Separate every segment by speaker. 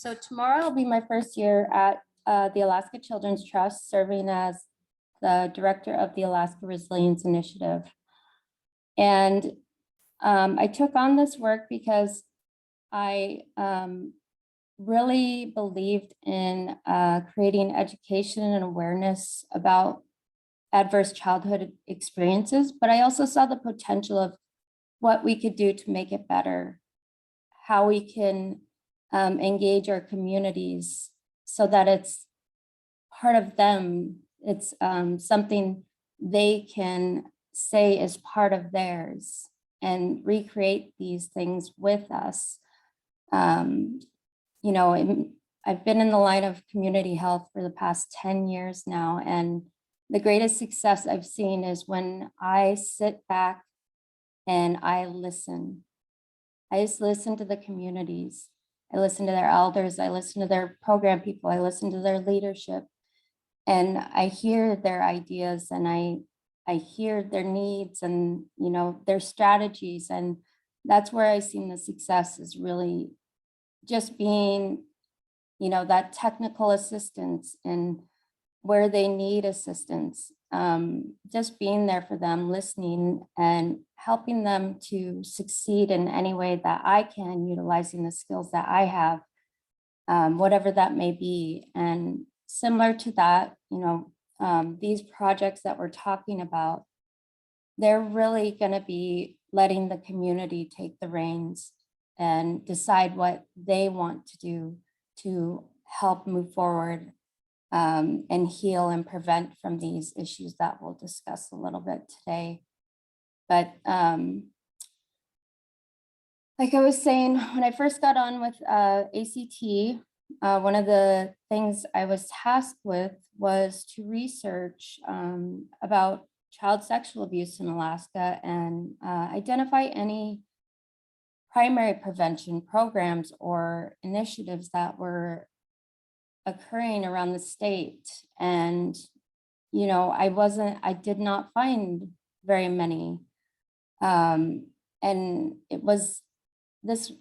Speaker 1: So tomorrow will be my first year at the Alaska Children's Trust, serving as the director of the Alaska Resilience Initiative. And I took on this work because I really believed in creating education and awareness about adverse childhood experiences, but I also saw the potential of what we could do to make it better, how we can engage our communities so that it's part of them. It's something they can say is part of theirs and recreate these things with us. You know, I've been in the line of community health for the past 10 years now, and the greatest success I've seen is when I sit back and I listen. I just listen to the communities. I listen to their elders. I listen to their program people. I listen to their leadership. And I hear their ideas, and I hear their needs and, you know, their strategies. And that's where I've seen the success is really just being, you know, that technical assistance and where they need assistance, just being there for them, listening and helping them to succeed in any way that I can, utilizing the skills that I have, whatever that may be. And similar to that, you know, these projects that we're talking about, they're really going to be letting the community take the reins and decide what they want to do to help move forward and heal and prevent from these issues that we'll discuss a little bit today. But like I was saying, when I first got on with ACT, one of the things I was tasked with was to research about child sexual abuse in Alaska and identify any primary prevention programs or initiatives that were occurring around the state. And, you know, I did not find very many. And it was this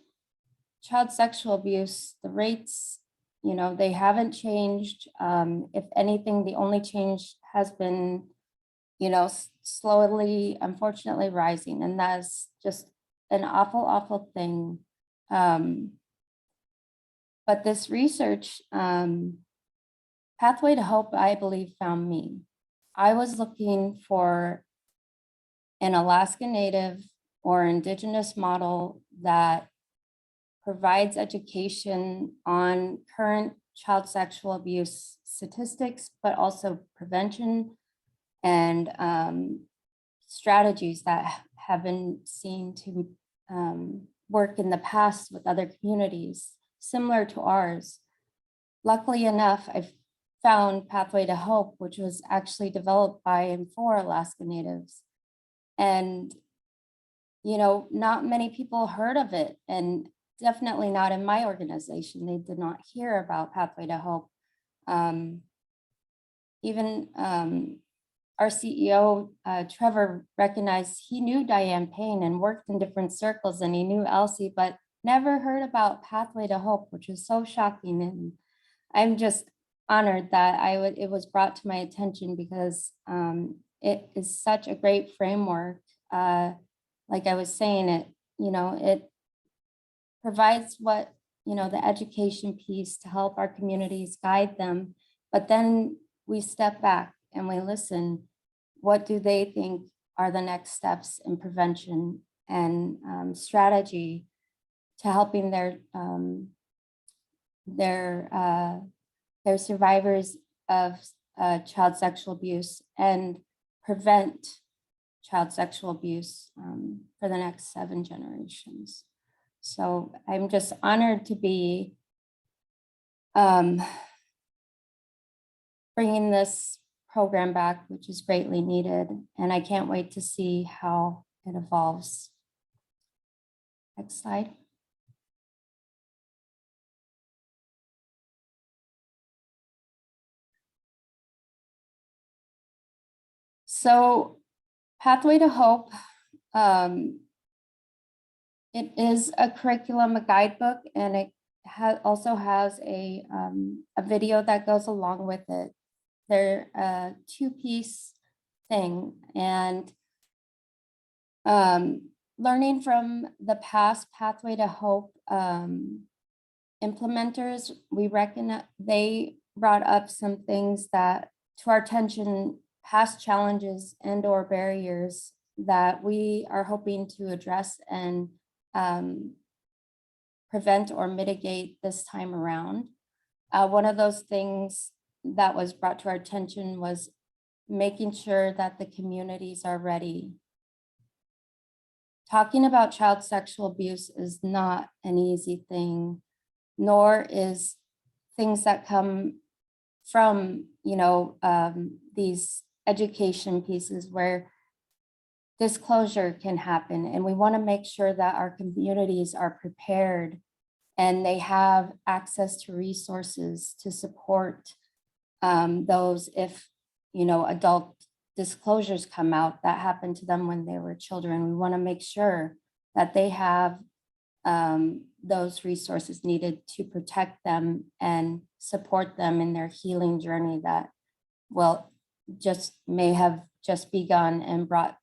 Speaker 1: child sexual abuse, the rates, you know, they haven't changed. If anything, the only change has been, you know, slowly, unfortunately rising. And that's just an awful, awful thing. But this research, Pathway to Hope, I believe, found me. I was looking for an Alaska Native or Indigenous model that provides education on current child sexual abuse statistics, but also prevention and strategies that have been seen to work in the past with other communities similar to ours. Luckily enough, I've found Pathway to Hope, which was actually developed by and for Alaska Natives. And, you know, not many people heard of it, and definitely not in my organization. They did not hear about Pathway to Hope. Even our CEO, Trevor, recognized he knew Diane Payne and worked in different circles, and he knew Elsie, but never heard about Pathway to Hope, which was so shocking. And I'm just honored that it was brought to my attention because it is such a great framework. Like I was saying, it provides what, you know, the education piece to help our communities, guide them, but then we step back and we listen. What do they think are the next steps in prevention and strategy to helping their survivors of child sexual abuse and prevent child sexual abuse for the next 7 generations. So I'm just honored to be bringing this program back, which is greatly needed, and I can't wait to see how it evolves. Next slide. So Pathway to Hope, it is a curriculum, a guidebook, and it also has a video that goes along with it. They're a two-piece thing, and learning from the past Pathway to Hope implementers, we recognize they brought up some things that to our attention, past challenges and or barriers that we are hoping to address and prevent or mitigate this time around. One of those things that was brought to our attention was making sure that the communities are ready. Talking about child sexual abuse is not an easy thing, nor is things that come from, these education pieces where disclosure can happen. And we want to make sure that our communities are prepared and they have access to resources to support those if, adult disclosures come out that happened to them when they were children. We want to make sure that they have those resources needed to protect them and support them in their healing journey that, well, just may have just begun and brought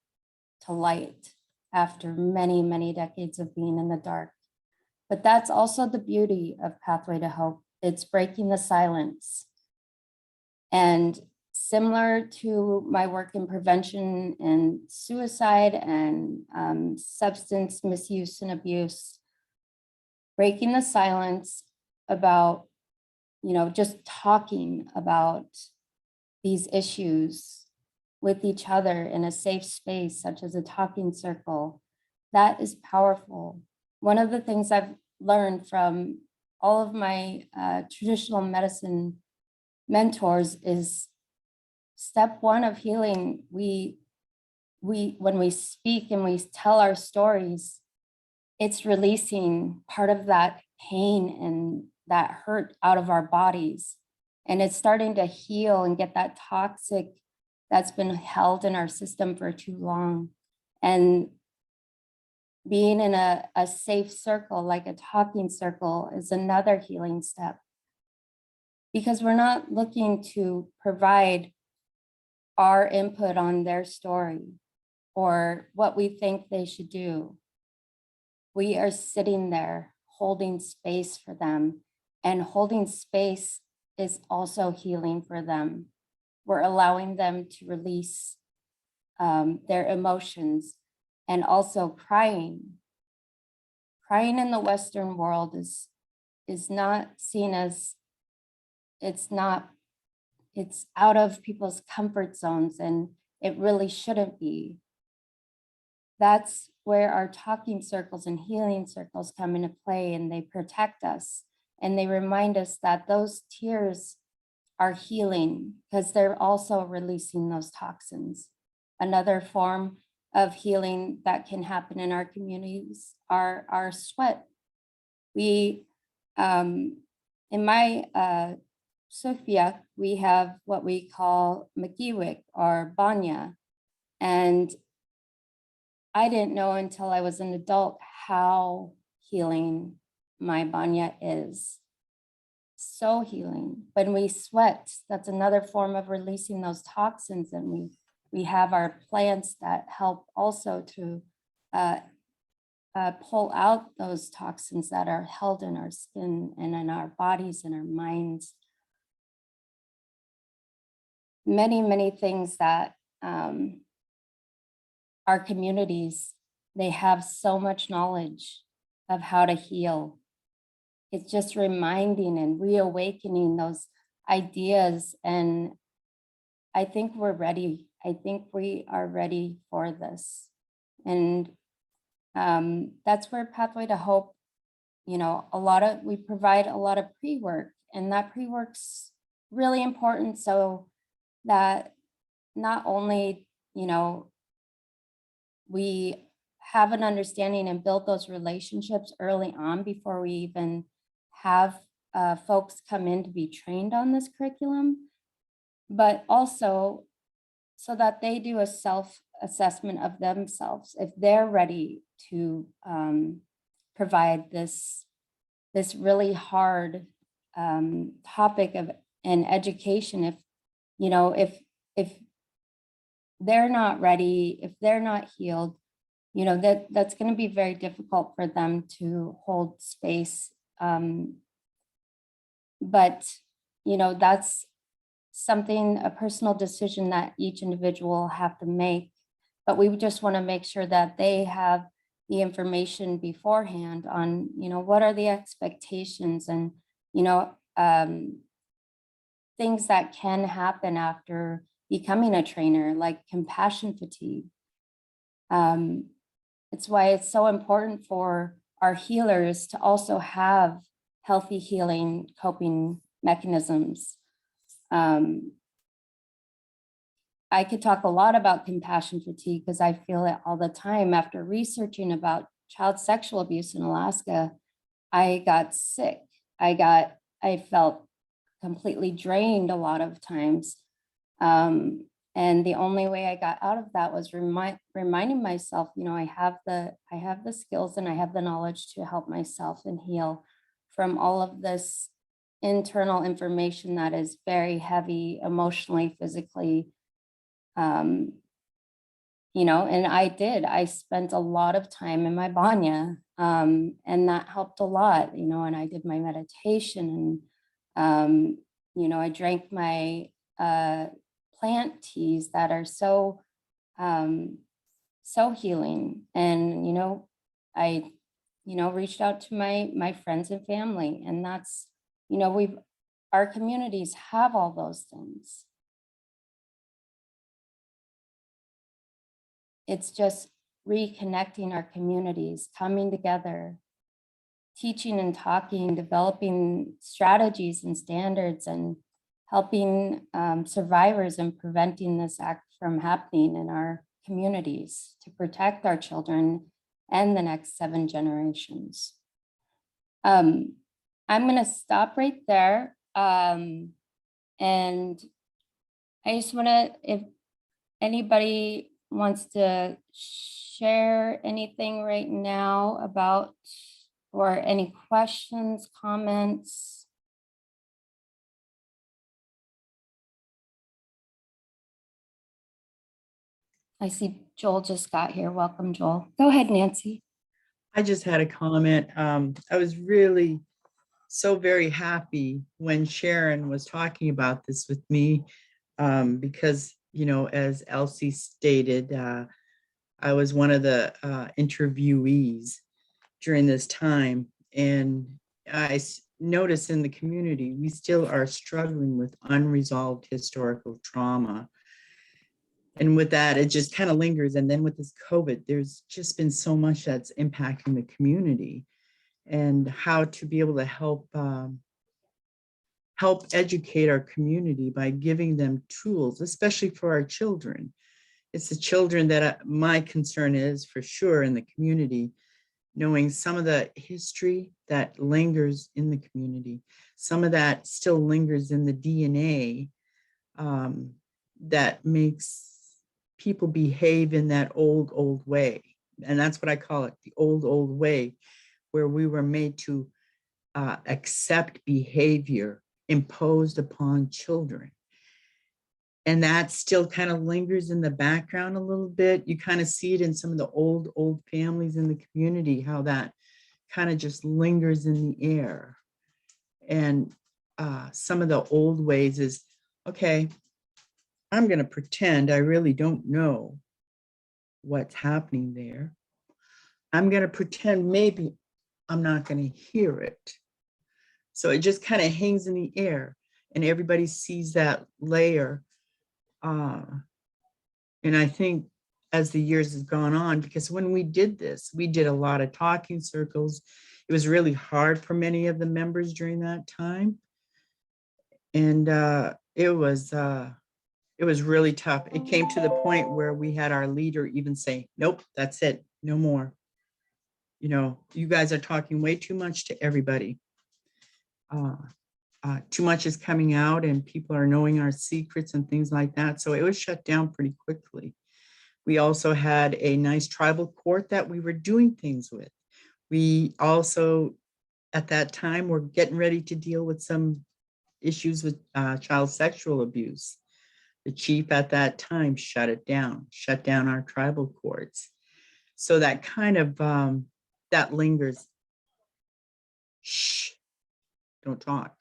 Speaker 1: to light after many, many decades of being in the dark. But that's also the beauty of Pathway to Hope. It's breaking the silence. And similar to my work in prevention and suicide and substance misuse and abuse, breaking the silence about, just talking about these issues with each other in a safe space, such as a talking circle, that is powerful. One of the things I've learned from all of my traditional medicine mentors is step one of healing. We when we speak and we tell our stories, it's releasing part of that pain and that hurt out of our bodies. And it's starting to heal and get that toxic that's been held in our system for too long. And being in a safe circle, like a talking circle, is another healing step. Because we're not looking to provide our input on their story or what we think they should do. We are sitting there holding space for them, and holding space is also healing for them. We're allowing them to release their emotions, and also crying. Crying in the Western world is not seen as, it's out of people's comfort zones, and it really shouldn't be. That's where our talking circles and healing circles come into play, and they protect us and they remind us that those tears are healing because they're also releasing those toxins. Another form of healing that can happen in our communities are our sweat. We, in my Sufia, we have what we call Makiwik or Banya. And I didn't know until I was an adult how healing my Banya is. So healing. When we sweat, that's another form of releasing those toxins. And we have our plants that help also to pull out those toxins that are held in our skin and in our bodies and our minds. Many, many things that our communities, they have so much knowledge of how to heal. It's just reminding and reawakening those ideas. And I think we're ready. I think we are ready for this. And that's where Pathway to Hope, we provide a lot of pre-work, and that pre-work's really important so that not only, we have an understanding and build those relationships early on before we even have folks come in to be trained on this curriculum, but also so that they do a self-assessment of themselves if they're ready to provide this this really hard topic of in education. If you know, if they're not ready, if they're not healed, you know, that's going to be very difficult for them to hold space. But you know, that's something, a personal decision that each individual will have to make. But we just want to make sure that they have the information beforehand on, you know, what are the expectations and, you know, things that can happen after becoming a trainer, like compassion fatigue. It's why it's so important for our healers to also have healthy healing coping mechanisms. I could talk a lot about compassion fatigue because I feel it all the time. After researching about child sexual abuse in Alaska, I got sick. I felt completely drained a lot of times. And the only way I got out of that was reminding myself, you know, I have the skills and I have the knowledge to help myself and heal from all of this internal information that is very heavy emotionally, physically. You know, and I spent a lot of time in my banya, and that helped a lot, you know, and I did my meditation and, you know, I drank my plant teas that are so, so healing. And, you know, I, you know, reached out to my friends and family, and that's, you know, our communities have all those things. It's just reconnecting our communities, coming together, teaching and talking, developing strategies and standards, and helping survivors and preventing this act from happening in our communities to protect our children and the next 7 generations. I'm going to stop right there. And I just want to, if anybody wants to share anything right now about, or any questions, comments? I see Joel just got here. Welcome, Joel. Go ahead, Nancy.
Speaker 2: I just had a comment. I was really so very happy when Sharon was talking about this with me, because, you know, as Elsie stated, I was one of the interviewees during this time. And I notice in the community, we still are struggling with unresolved historical trauma. And with that, it just kind of lingers. And then with this COVID, there's just been so much that's impacting the community, and how to be able to help help educate our community by giving them tools, especially for our children. It's the children that my concern is, for sure, in the community, knowing some of the history that lingers in the community, some of that still lingers in the DNA, that makes people behave in that old way. And that's what I call it, the old way, where we were made to accept behavior imposed upon children. And that still kind of lingers in the background a little bit. You kind of see it in some of the old families in the community, how that kind of just lingers in the air. And some of the old ways is, okay, I'm going to pretend I really don't know what's happening there. I'm going to pretend maybe I'm not going to hear it. So it just kind of hangs in the air, and everybody sees that layer. And I think as the years have gone on, because when we did this, we did a lot of talking circles. It was really hard for many of the members during that time. And it was really tough. It came to the point where we had our leader even say, nope, that's it, no more. You know, you guys are talking way too much to everybody. Too much is coming out and people are knowing our secrets and things like that. So it was shut down pretty quickly. We also had a nice tribal court that we were doing things with. We also at that time were getting ready to deal with some issues with child sexual abuse. The chief at that time shut down our tribal courts. So that kind of, that lingers. Shh, don't talk.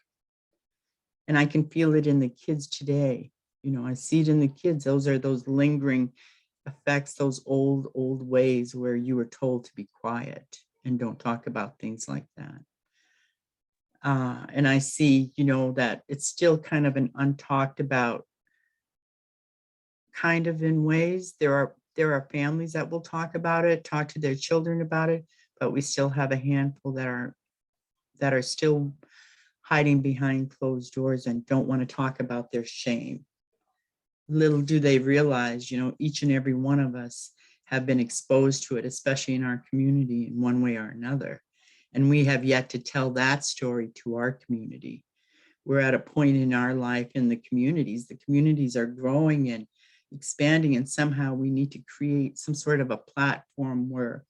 Speaker 2: And I can feel it in the kids today. You know, I see it in the kids. Those are those lingering effects, those old ways where you were told to be quiet and don't talk about things like that. And I see, you know, that it's still kind of an untalked about kind of in ways. There are families that will talk about it, talk to their children about it, but we still have a handful that are still hiding behind closed doors and don't want to talk about their shame. Little do they realize, you know, each and every one of us have been exposed to it, especially in our community in one way or another. And we have yet to tell that story to our community. We're at a point in our life in the communities are growing and expanding, and somehow we need to create some sort of a platform where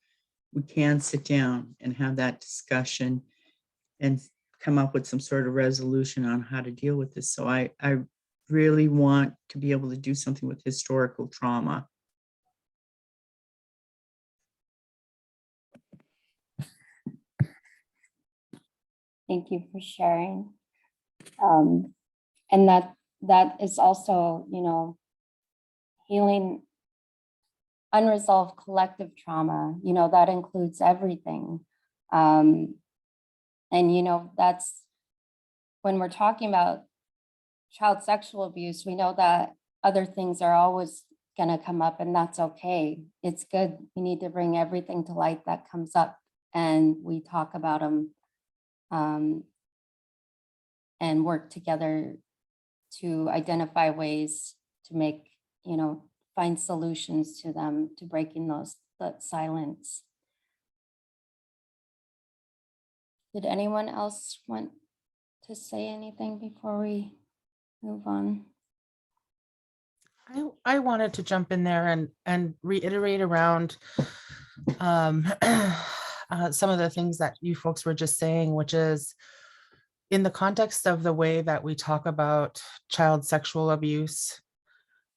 Speaker 2: we can sit down and have that discussion and come up with some sort of resolution on how to deal with this. So I really want to be able to do something with historical trauma.
Speaker 1: Thank you for sharing. And that is also, you know, healing unresolved collective trauma, you know, that includes everything. And, you know, that's when we're talking about child sexual abuse, we know that other things are always going to come up, and that's okay. It's good. We need to bring everything to light that comes up, and we talk about them and work together to identify ways to make, you know, find solutions to them, to breaking that silence. Did anyone else want to say anything before we move on?
Speaker 3: I wanted to jump in there and reiterate around some of the things that you folks were just saying, which is in the context of the way that we talk about child sexual abuse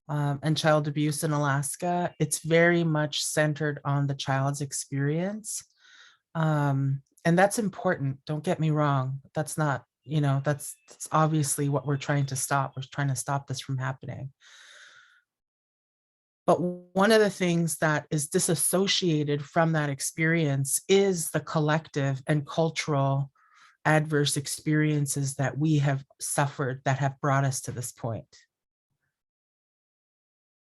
Speaker 3: and child abuse in Alaska, it's very much centered on the child's experience. And that's important. Don't get me wrong. That's not, you know, that's obviously what we're trying to stop. We're trying to stop this from happening. But one of the things that is disassociated from that experience is the collective and cultural adverse experiences that we have suffered that have brought us to this point.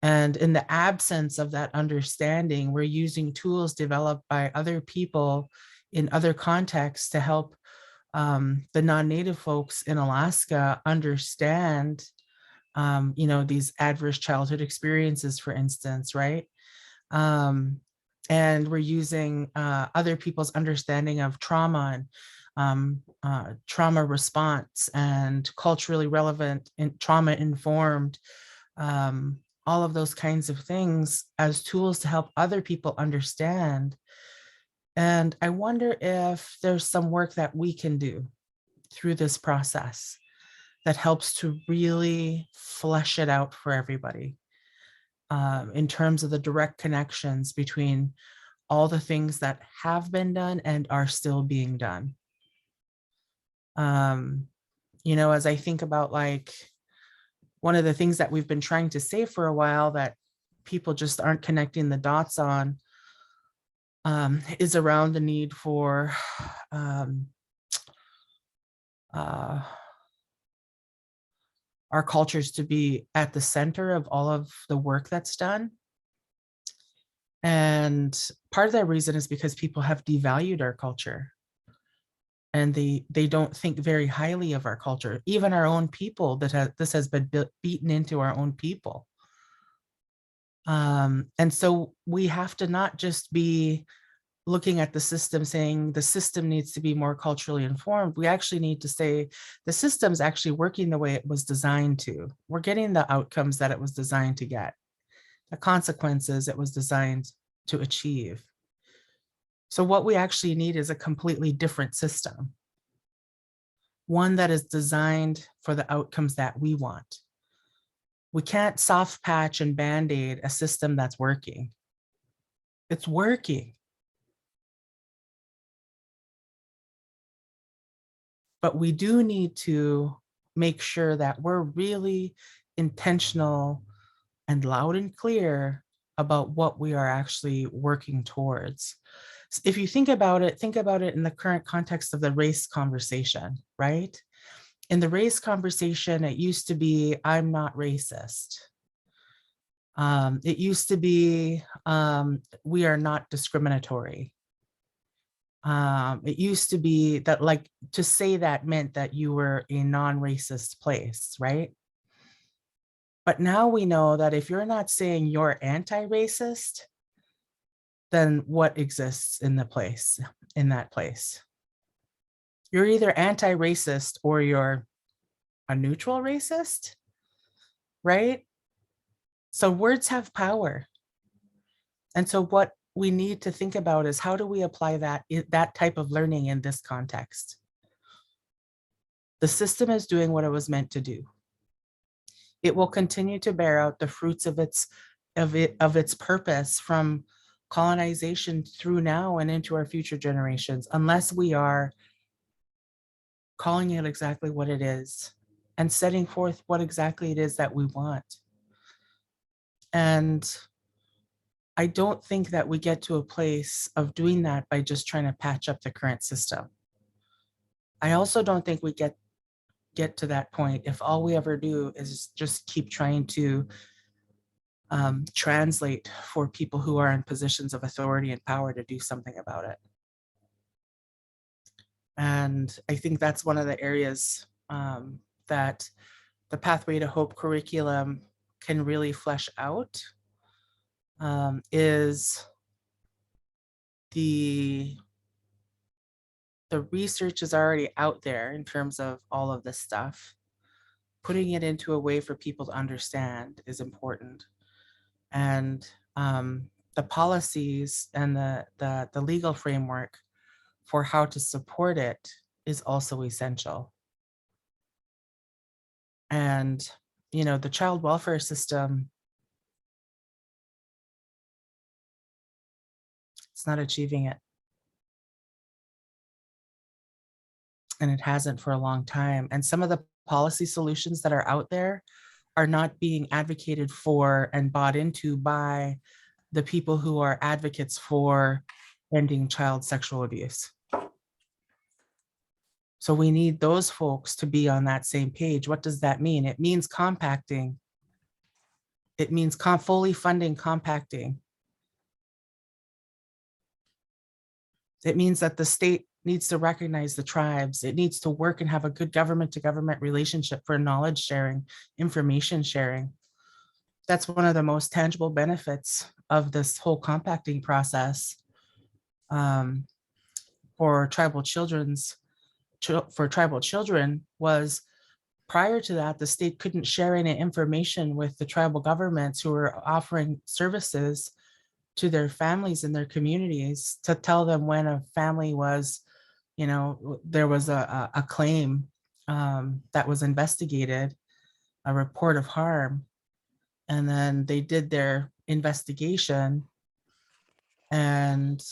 Speaker 3: And in the absence of that understanding, we're using tools developed by other people in other contexts to help the non-native folks in Alaska understand you know, these adverse childhood experiences, for instance, right? And we're using other people's understanding of trauma and trauma response and culturally relevant and trauma-informed, all of those kinds of things as tools to help other people understand. And I wonder if there's some work that we can do through this process that helps to really flesh it out for everybody in terms of the direct connections between all the things that have been done and are still being done. You know, as I think about like one of the things that we've been trying to say for a while that people just aren't connecting the dots on is around the need for our cultures to be at the center of all of the work that's done. And part of that reason is because people have devalued our culture. And they don't think very highly of our culture, even our own people. This has been beaten into our own people. And so we have to not just be looking at the system saying the system needs to be more culturally informed. We actually need to say the system's actually working the way it was designed to. We're getting the outcomes that it was designed to get, the consequences it was designed to achieve. So what we actually need is a completely different system. one that is designed for the outcomes that we want. We can't soft patch and band-aid a system that's working. It's working. But we do need to make sure that we're really intentional and loud and clear about what we are actually working towards. If you think about it in the current context of the race conversation, right? In the race conversation, it used to be, I'm not racist. It used to be, we are not discriminatory. It used to be that, like, to say that meant that you were a non-racist place, right? But now we know that if you're not saying you're anti-racist, then what exists in that place? You're either anti-racist or you're a neutral racist, right? So words have power. And so what we need to think about is, how do we apply that type of learning in this context? The system is doing what it was meant to do. It will continue to bear out the fruits of its purpose from colonization through now and into our future generations, unless we are calling it exactly what it is and setting forth what exactly it is that we want. And I don't think that we get to a place of doing that by just trying to patch up the current system. I also don't think we get to that point if all we ever do is just keep trying to translate for people who are in positions of authority and power to do something about it. And I think that's one of the areas that the Pathway to Hope curriculum can really flesh out, is the research is already out there in terms of all of this stuff. Putting it into a way for people to understand is important. And the policies and the legal framework for how to support it is also essential. And, the child welfare system, it's not achieving it. And it hasn't for a long time. And some of the policy solutions that are out there are not being advocated for and bought into by the people who are advocates for ending child sexual abuse. So we need those folks to be on that same page. What does that mean? It means compacting. It means fully funding compacting. It means that the state needs to recognize the tribes. It needs to work and have a good government to government relationship for knowledge sharing, information sharing. That's one of the most tangible benefits of this whole compacting process for tribal children was, prior to that, the state couldn't share any information with the tribal governments who were offering services to their families in their communities to tell them when a family was, there was a claim that was investigated, a report of harm. And then they did their investigation. And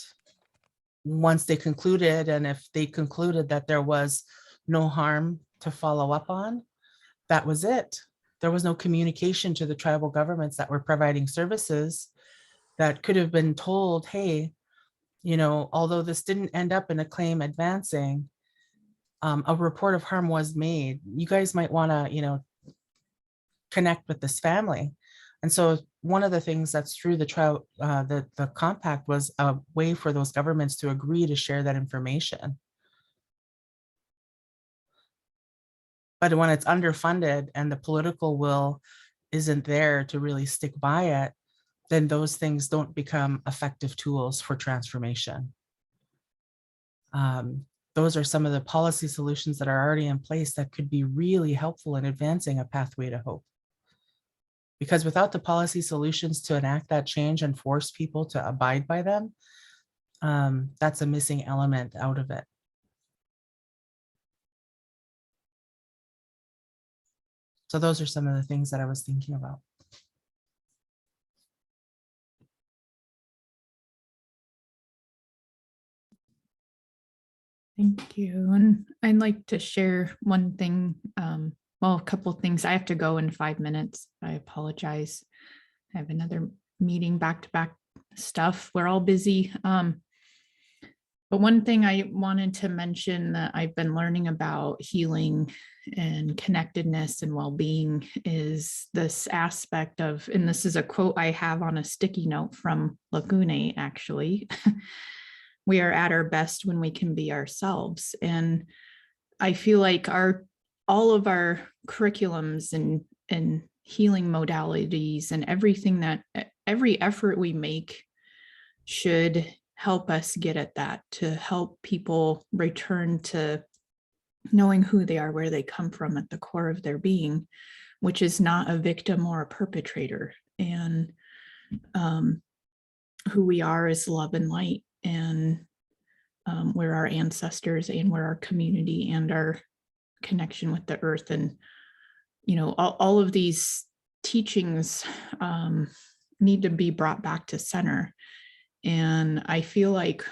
Speaker 3: once they concluded, and if they concluded that there was no harm to follow up on, that was it. There was no communication to the tribal governments that were providing services that could have been told, hey, although this didn't end up in a claim advancing, a report of harm was made. You guys might want to, connect with this family. And so one of the things that's through the compact was a way for those governments to agree to share that information. But when it's underfunded and the political will isn't there to really stick by it, then those things don't become effective tools for transformation. Those are some of the policy solutions that are already in place that could be really helpful in advancing a pathway to hope. Because without the policy solutions to enact that change and force people to abide by them, that's a missing element out of it. So those are some of the things that I was thinking about.
Speaker 4: Thank you. And I'd like to share one thing, well, a couple of things. I have to go in 5 minutes. I apologize. I have another meeting back-to-back stuff. We're all busy. But one thing I wanted to mention that I've been learning about healing and connectedness and well-being is this aspect of, and this is a quote I have on a sticky note from Lagune, actually. We are at our best when we can be ourselves. And I feel like all of our curriculums and healing modalities and every effort we make should help us get at that, to help people return to knowing who they are, where they come from at the core of their being, which is not a victim or a perpetrator, and who we are is love and light, and we're our ancestors, and we're our community and our connection with the earth. And, you know, all of these teachings need to be brought back to center. And I feel like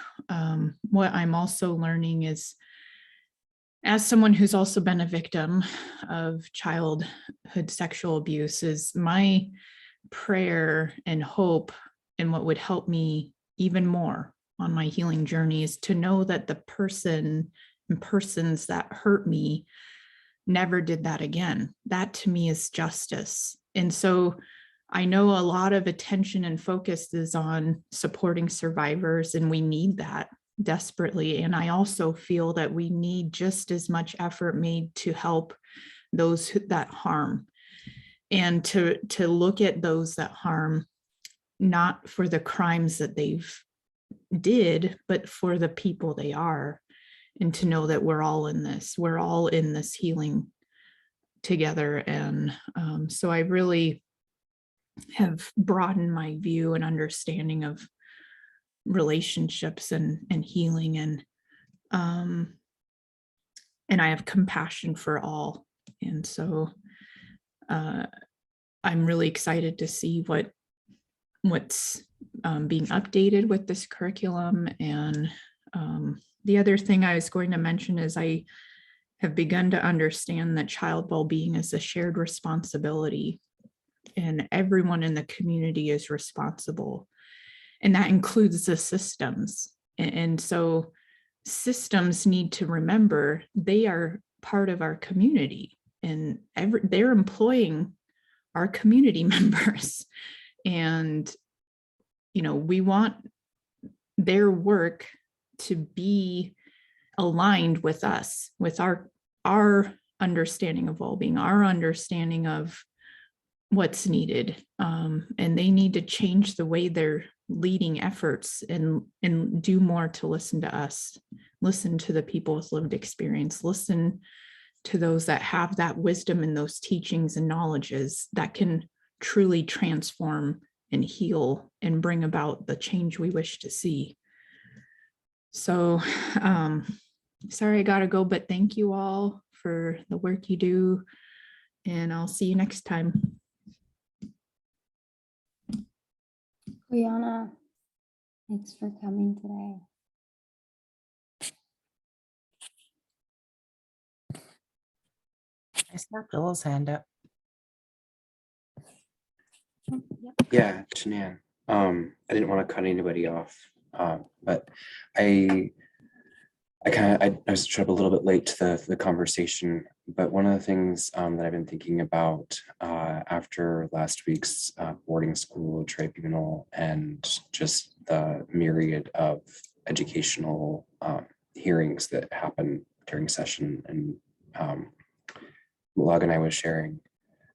Speaker 4: what I'm also learning is, as someone who's also been a victim of childhood sexual abuse, is my prayer and hope, and what would help me even more on my healing journey, is to know that the person and persons that hurt me never did that again. That to me is justice. And so I know a lot of attention and focus is on supporting survivors, and we need that desperately. And I also feel that we need just as much effort made to help those that harm, and to look at those that harm, not for the crimes that they've did, but for the people they are, and to know that we're all in this healing together. And so I really have broadened my view and understanding of relationships and healing, and I have compassion for all. And so I'm really excited to see what's being updated with this curriculum. And the other thing I was going to mention is I have begun to understand that child well-being is a shared responsibility, and everyone in the community is responsible. And that includes the systems. And so systems need to remember they are part of our community, and they're employing our community members. And, you know, we want their work to be aligned with us, with our understanding of well-being, our understanding of what's needed. And they need to change the way they're leading efforts, and do more to listen to us, listen to the people with lived experience, listen to those that have that wisdom and those teachings and knowledges that can truly transform and heal and bring about the change we wish to see. So sorry I gotta go, but thank you all for the work you do, and I'll see you next time.
Speaker 1: Brianna, thanks for coming today.
Speaker 3: I saw Bill's hand up.
Speaker 5: Yeah, Shanann. I didn't want to cut anybody off, but I was showed up a little bit late to the conversation. But one of the things that I've been thinking about after last week's boarding school tribunal, and just the myriad of educational hearings that happen during session, and Log and I was sharing,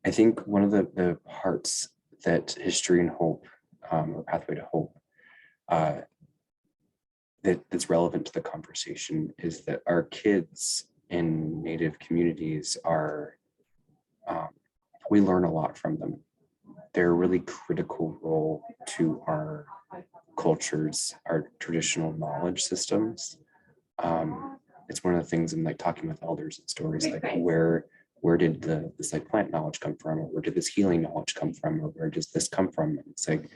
Speaker 5: I think one of the parts that History and Hope, or Pathway to Hope, that's relevant to the conversation, is that our kids in Native communities are, we learn a lot from them. They're a really critical role to our cultures, our traditional knowledge systems. It's one of the things in like talking with elders and stories, like where where did this like plant knowledge come from? Or where did this healing knowledge come from? Or where does this come from? And it's like,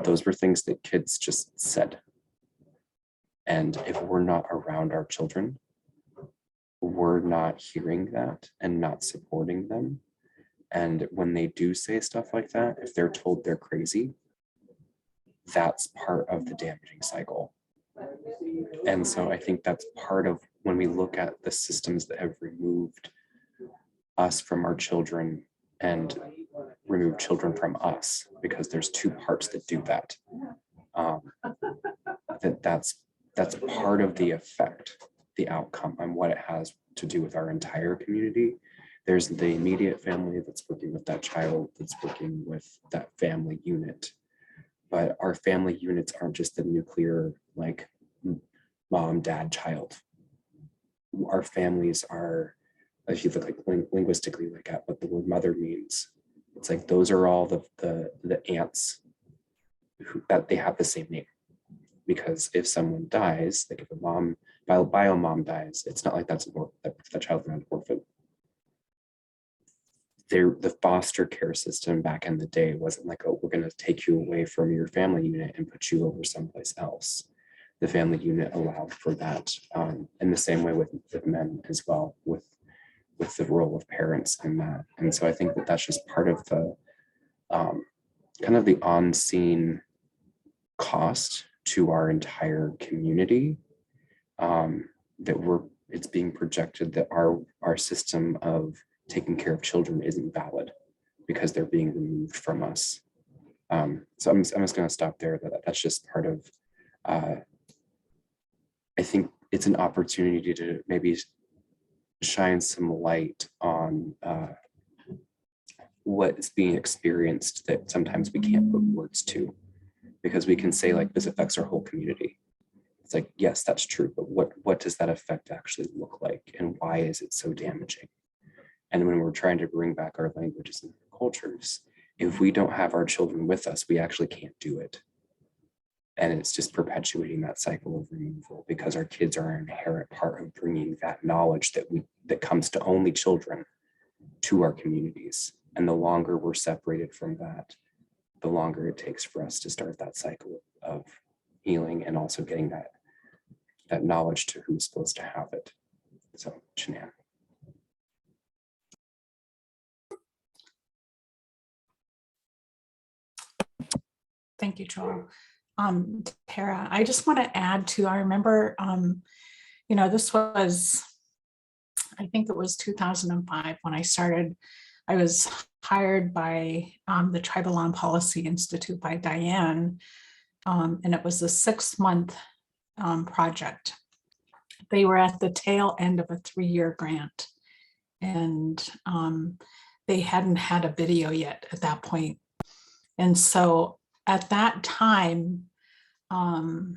Speaker 5: those were things that kids just said. And if we're not around our children, we're not hearing that and not supporting them. And when they do say stuff like that, if they're told they're crazy, that's part of the damaging cycle. And so I think that's part of when we look at the systems that have removed us from our children and remove children from us, because there's two parts that do that. That's part of the effect, the outcome, and what it has to do with our entire community. There's the immediate family that's working with that child, that's working with that family unit. But our family units aren't just the nuclear, like mom, dad, child. Our families are, if you look like linguistically, like at what the word mother means, it's like those are all the aunts that they have the same name. Because if someone dies, like if a mom, bio mom dies, it's not like that's that child's not an orphan. The foster care system back in the day wasn't like, oh, we're going to take you away from your family unit and put you over someplace else. The family unit allowed for that, in the same way with men as well, with the role of parents in that. And so I think that that's just part of the kind of the unseen cost to our entire community, that it's being projected that our system of taking care of children isn't valid because they're being removed from us. So I'm just going to stop there. That's just part of, I think it's an opportunity to maybe shine some light on what is being experienced that sometimes we can't put words to, because we can say like, this affects our whole community. It's like, yes, that's true, but what does that effect actually look like, and why is it so damaging? And when we're trying to bring back our languages and cultures, if we don't have our children with us, we actually can't do it. And it's just perpetuating that cycle of removal, because our kids are an inherent part of bringing that knowledge that comes to only children to our communities. And the longer we're separated from that, the longer it takes for us to start that cycle of healing and also getting that knowledge to who's supposed to have it. So, Shanann.
Speaker 4: Thank you, Joel. Tara, I just want to add to, I remember, this was, I think it was 2005 when I started. I was hired by the Tribal Land Policy Institute by Diane, and it was a 6-month project. They were at the tail end of a 3-year grant, and they hadn't had a video yet at that point. And so at that time, I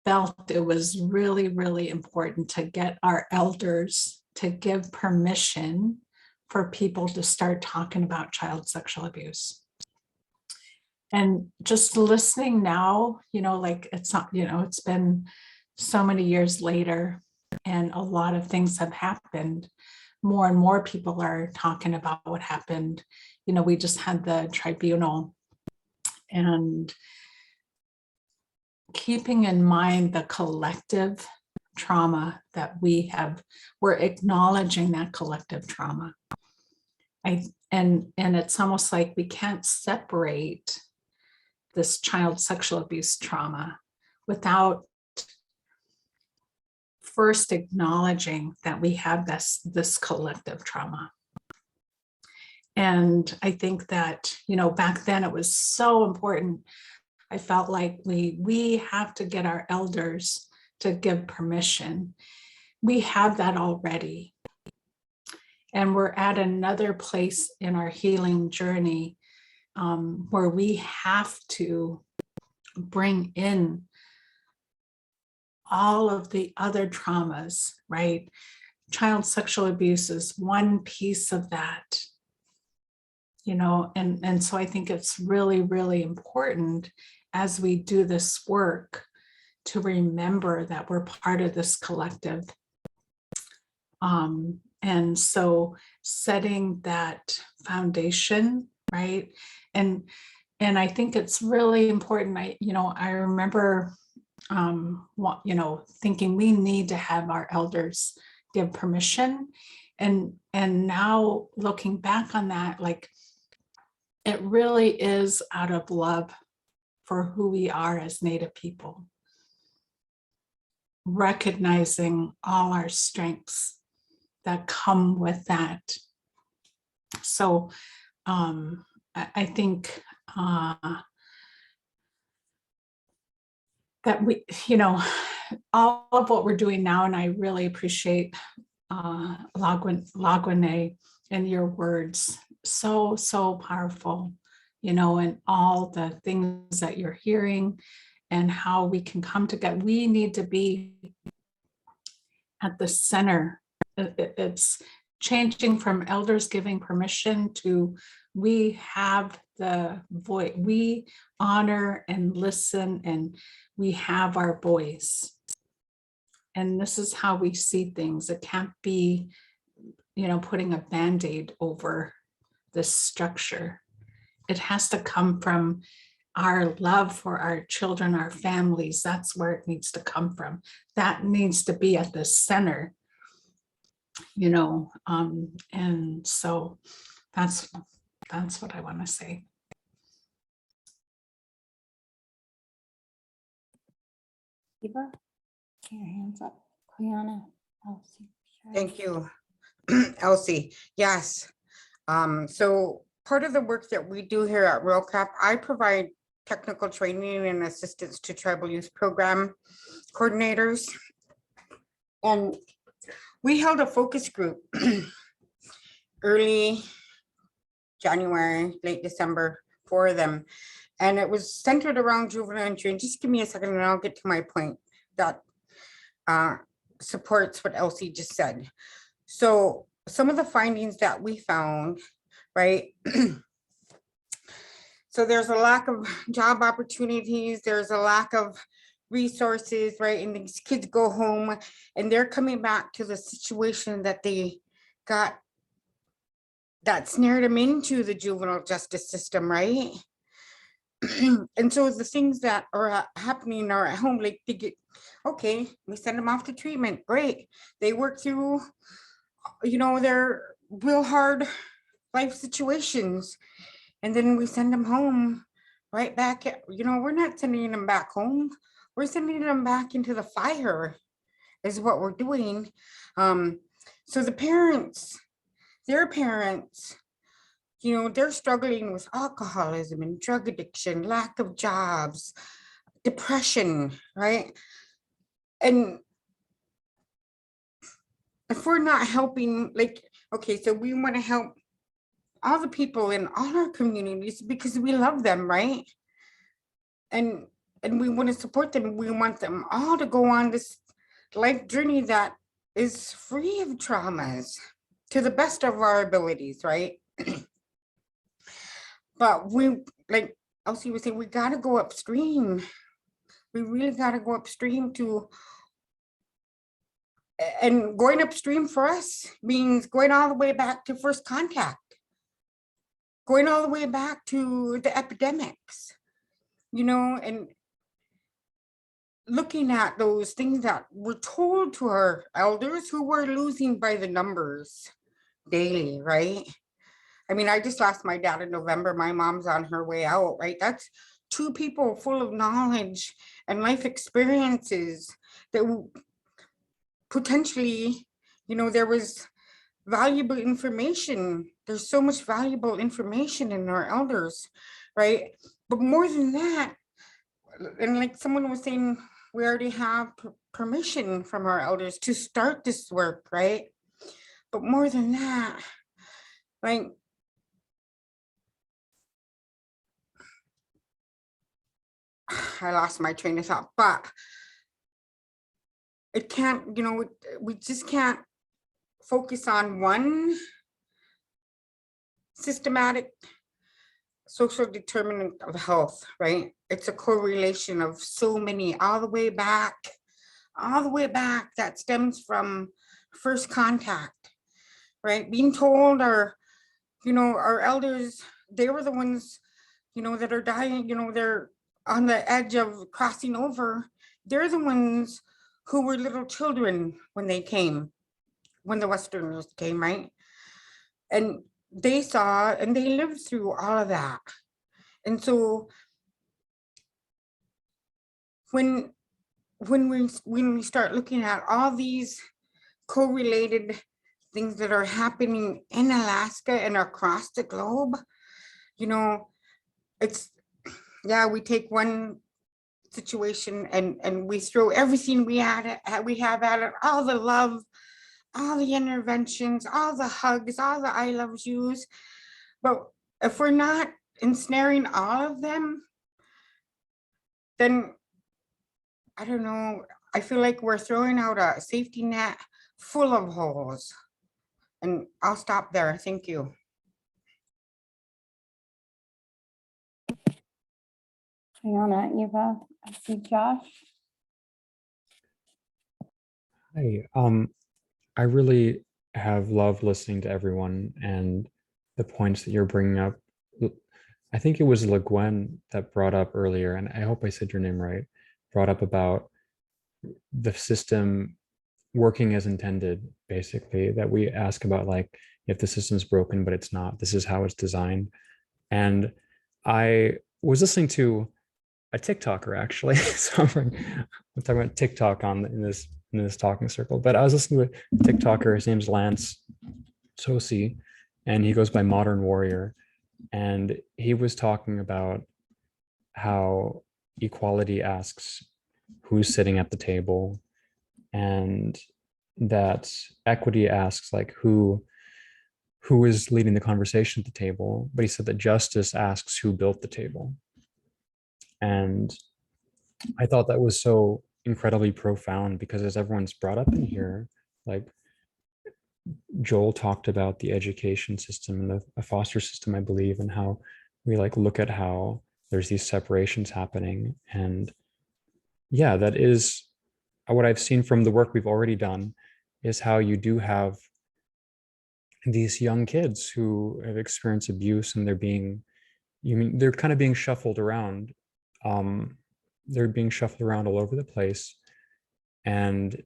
Speaker 4: felt it was really, really important to get our elders to give permission for people to start talking about child sexual abuse. And just listening now, like it's not, it's been so many years later and a lot of things have happened. More and more people are talking about what happened. We just had the tribunal, and keeping in mind the collective trauma that we're acknowledging that collective trauma. And it's almost like we can't separate this child sexual abuse trauma without first acknowledging that we have this collective trauma. And I think that, back then it was so important. I felt like we have to get our elders to give permission. We have that already. And we're at another place in our healing journey where we have to bring in all of the other traumas, right? Child sexual abuse is one piece of that, and so I think it's really, really important as we do this work to remember that we're part of this collective.
Speaker 6: And so setting that foundation, right? And I think it's really important. I remember, thinking we need to have our elders give permission. And now looking back on that, like, it really is out of love for who we are as Native people, recognizing all our strengths that come with that. So I think that we, all of what we're doing now, and I really appreciate Lagwane and your words, so powerful, and all the things that you're hearing and how we can come together. We need to be at the center. It's changing from elders giving permission to we have the voice, we honor and listen, and we have our voice. And this is how we see things. It can't be, putting a Band-Aid over this structure. It has to come from our love for our children, our families. That's where it needs to come from. That needs to be at the center, and so that's what I want to say.
Speaker 1: Eva, your hands up. Quiana, Elsie. Sharon.
Speaker 7: Thank you, Elsie. Yes. So part of the work that we do here at RealCap, I provide technical training and assistance to tribal youth program coordinators. And we held a focus group early January, late December, 4 of them. And it was centered around juvenile entry. And just give me a second and I'll get to my point that supports what Elsie just said. So some of the findings that we found, right? So there's a lack of job opportunities. There's a lack of resources, right? And these kids go home and they're coming back to the situation that they got, that snared them into the juvenile justice system, right? And so the things that are happening are at home, like they get, okay, we send them off to treatment, great. They work through, their real hard life situations. And then we send them home right back. We're not sending them back home. We're sending them back into the fire is what we're doing. So the parents, their parents, they're struggling with alcoholism and drug addiction, lack of jobs, depression, right? And if we're not helping, okay, so we want to help all the people in all our communities because we love them, right? And we want to support them. We want them all to go on this life journey that is free of traumas to the best of our abilities, right? But we, like Elsie was saying, we got to go upstream. We really got to go upstream and going upstream for us means going all the way back to first contact. Going all the way back to the epidemics, and looking at those things that were told to our elders who were losing by the numbers daily, right? I mean, I just lost my dad in November. My mom's on her way out, right? That's 2 people full of knowledge and life experiences that potentially, there was valuable information. There's so much valuable information in our elders, right? But more than that, and like someone was saying, we already have permission from our elders to start this work, right? But more than that, like, I lost my train of thought, but it can't, we just can't focus on one systematic social determinant of health, right? It's a correlation of so many all the way back that stems from first contact, right? Being told our elders, they were the ones, that are dying, they're on the edge of crossing over. They're the ones who were little children when they came, when the Westerners came, right? And they saw and they lived through all of that. And so when we start looking at all these correlated things that are happening in Alaska and across the globe, it's, yeah, we take one situation and we throw everything we have at it, all the love, all the interventions, all the hugs, all the I love yous. But if we're not ensnaring all of them, then I don't know, I feel like we're throwing out a safety net full of holes. And I'll stop there. Thank you.
Speaker 1: Fiona, Eva, I see Josh.
Speaker 8: Hi, I really have loved listening to everyone and the points that you're bringing up. I think it was Le Guin that brought up earlier, and I hope I said your name right, brought up about the system working as intended, basically, that we ask about, like, if the system's broken, but it's not, this is how it's designed. And I was listening to a TikToker, actually. So I'm talking about TikTok in this talking circle, but I was listening to a TikToker. His name's Lance Sosi, and he goes by Modern Warrior. And he was talking about how equality asks who's sitting at the table, and that equity asks, like, who is leading the conversation at the table. But he said that justice asks who built the table. And I thought that was so incredibly profound, because as everyone's brought up in here, like Joel talked about the education system and the foster system, I believe, and how we like look at how there's these separations happening. And yeah, that is what I've seen from the work we've already done, is how you do have these young kids who have experienced abuse, and they're kind of being shuffled around. They're being shuffled around all over the place. And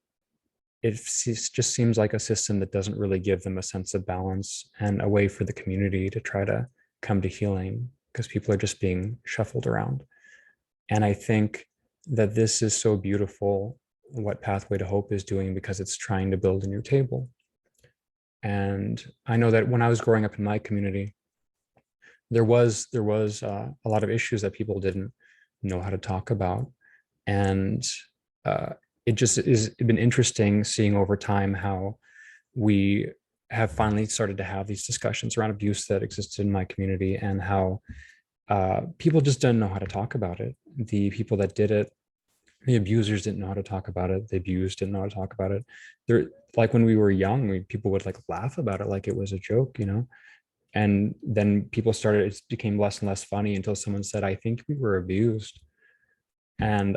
Speaker 8: it just seems like a system that doesn't really give them a sense of balance and a way for the community to try to come to healing, because people are just being shuffled around. And I think that this is so beautiful, what Pathway to Hope is doing, because it's trying to build a new table. And I know that when I was growing up in my community, there was a lot of issues that people didn't know how to talk about. And it just has been interesting seeing over time how we have finally started to have these discussions around abuse that existed in my community, and how people just didn't know how to talk about it. The people that did it, the abusers, didn't know how to talk about it. The abused didn't know how to talk about it. There, like when we were young, people would like laugh about it like it was a joke, and then people started, it became less and less funny until someone said, I think we were abused. And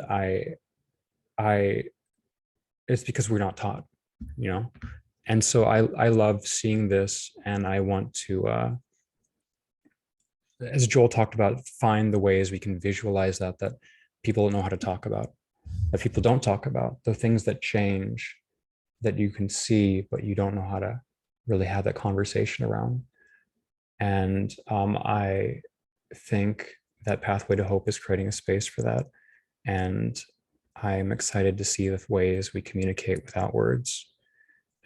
Speaker 8: it's because we're not taught, and so I love seeing this, and I want to, as Joel talked about, find the ways we can visualize that people don't know how to talk about, that people don't talk about, the things that change, that you can see, but you don't know how to really have that conversation around. And I think that Pathway to Hope is creating a space for that. And I'm excited to see the ways we communicate without words,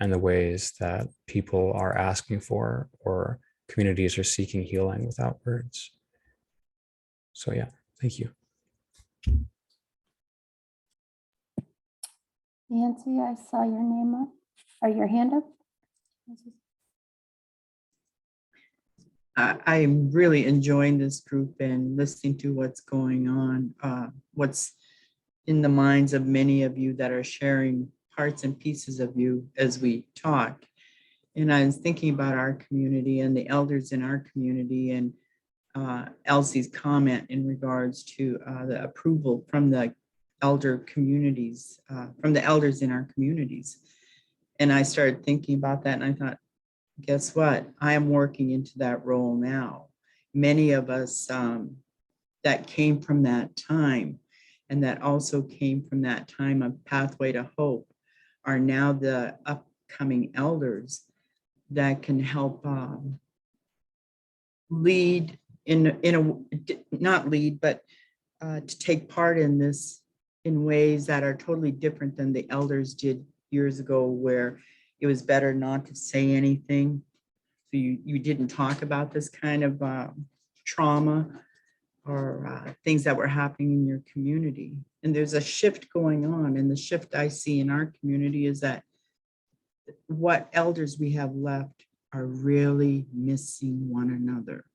Speaker 8: and the ways that people are asking for, or communities are seeking healing without words. So yeah, thank you.
Speaker 1: Nancy, I saw your name up, or your hand up.
Speaker 2: I'm really enjoying this group and listening to what's going on, what's in the minds of many of you that are sharing parts and pieces of you as we talk. And I was thinking about our community and the elders in our community, and Elsie's comment in regards to the approval from the elder communities, from the elders in our communities. And I started thinking about that and I thought, guess what? I am working into that role now. Many of us that came from that time and that also came from that time of Pathway to Hope are now the upcoming elders that can help lead not lead, but to take part in this in ways that are totally different than the elders did years ago, where it was better not to say anything. So you didn't talk about this kind of trauma or things that were happening in your community. And there's a shift going on. And the shift I see in our community is that what elders we have left are really missing one another.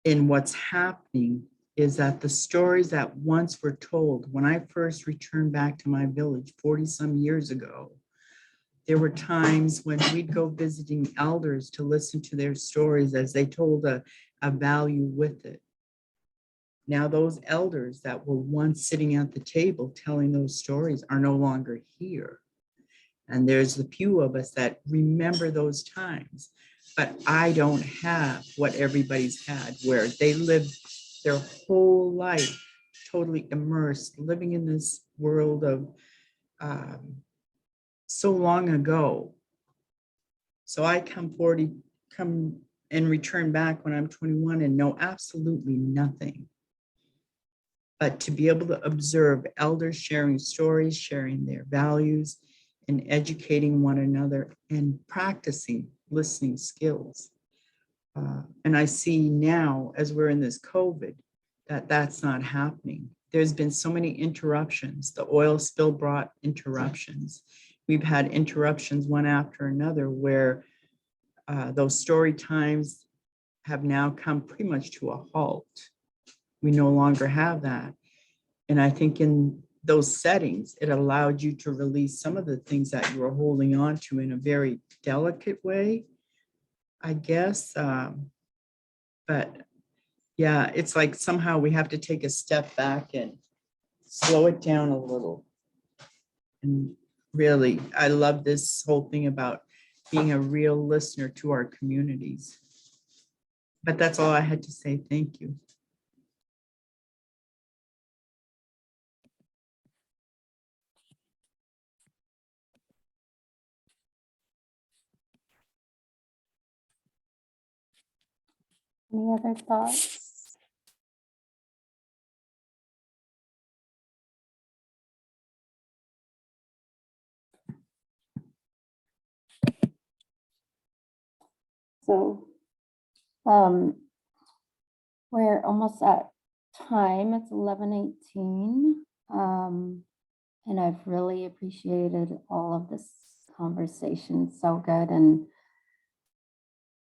Speaker 2: And what's happening is that the stories that once were told, when I first returned back to my village 40 some years ago, there were times when we'd go visiting elders to listen to their stories as they told a value with it. Now those elders that were once sitting at the table telling those stories are no longer here. And there's the few of us that remember those times, but I don't have what everybody's had, where they lived their whole life totally immersed, living in this world of so long ago. So I come and return back when I'm 21 and know absolutely nothing. But to be able to observe elders sharing stories, sharing their values, and educating one another and practicing listening skills. And I see now, as we're in this COVID, that that's not happening. There's been so many interruptions. The oil spill brought interruptions. We've had interruptions one after another where those story times have now come pretty much to a halt. We no longer have that. And I think in those settings, it allowed you to release some of the things that you were holding on to in a very delicate way, I guess. But yeah, it's like somehow we have to take a step back and slow it down a little. And really, I love this whole thing about being a real listener to our communities. But that's all I had to say. Thank you.
Speaker 1: Any other thoughts? So, we're almost at time. It's 11:18. And I've really appreciated all of this conversation. So good and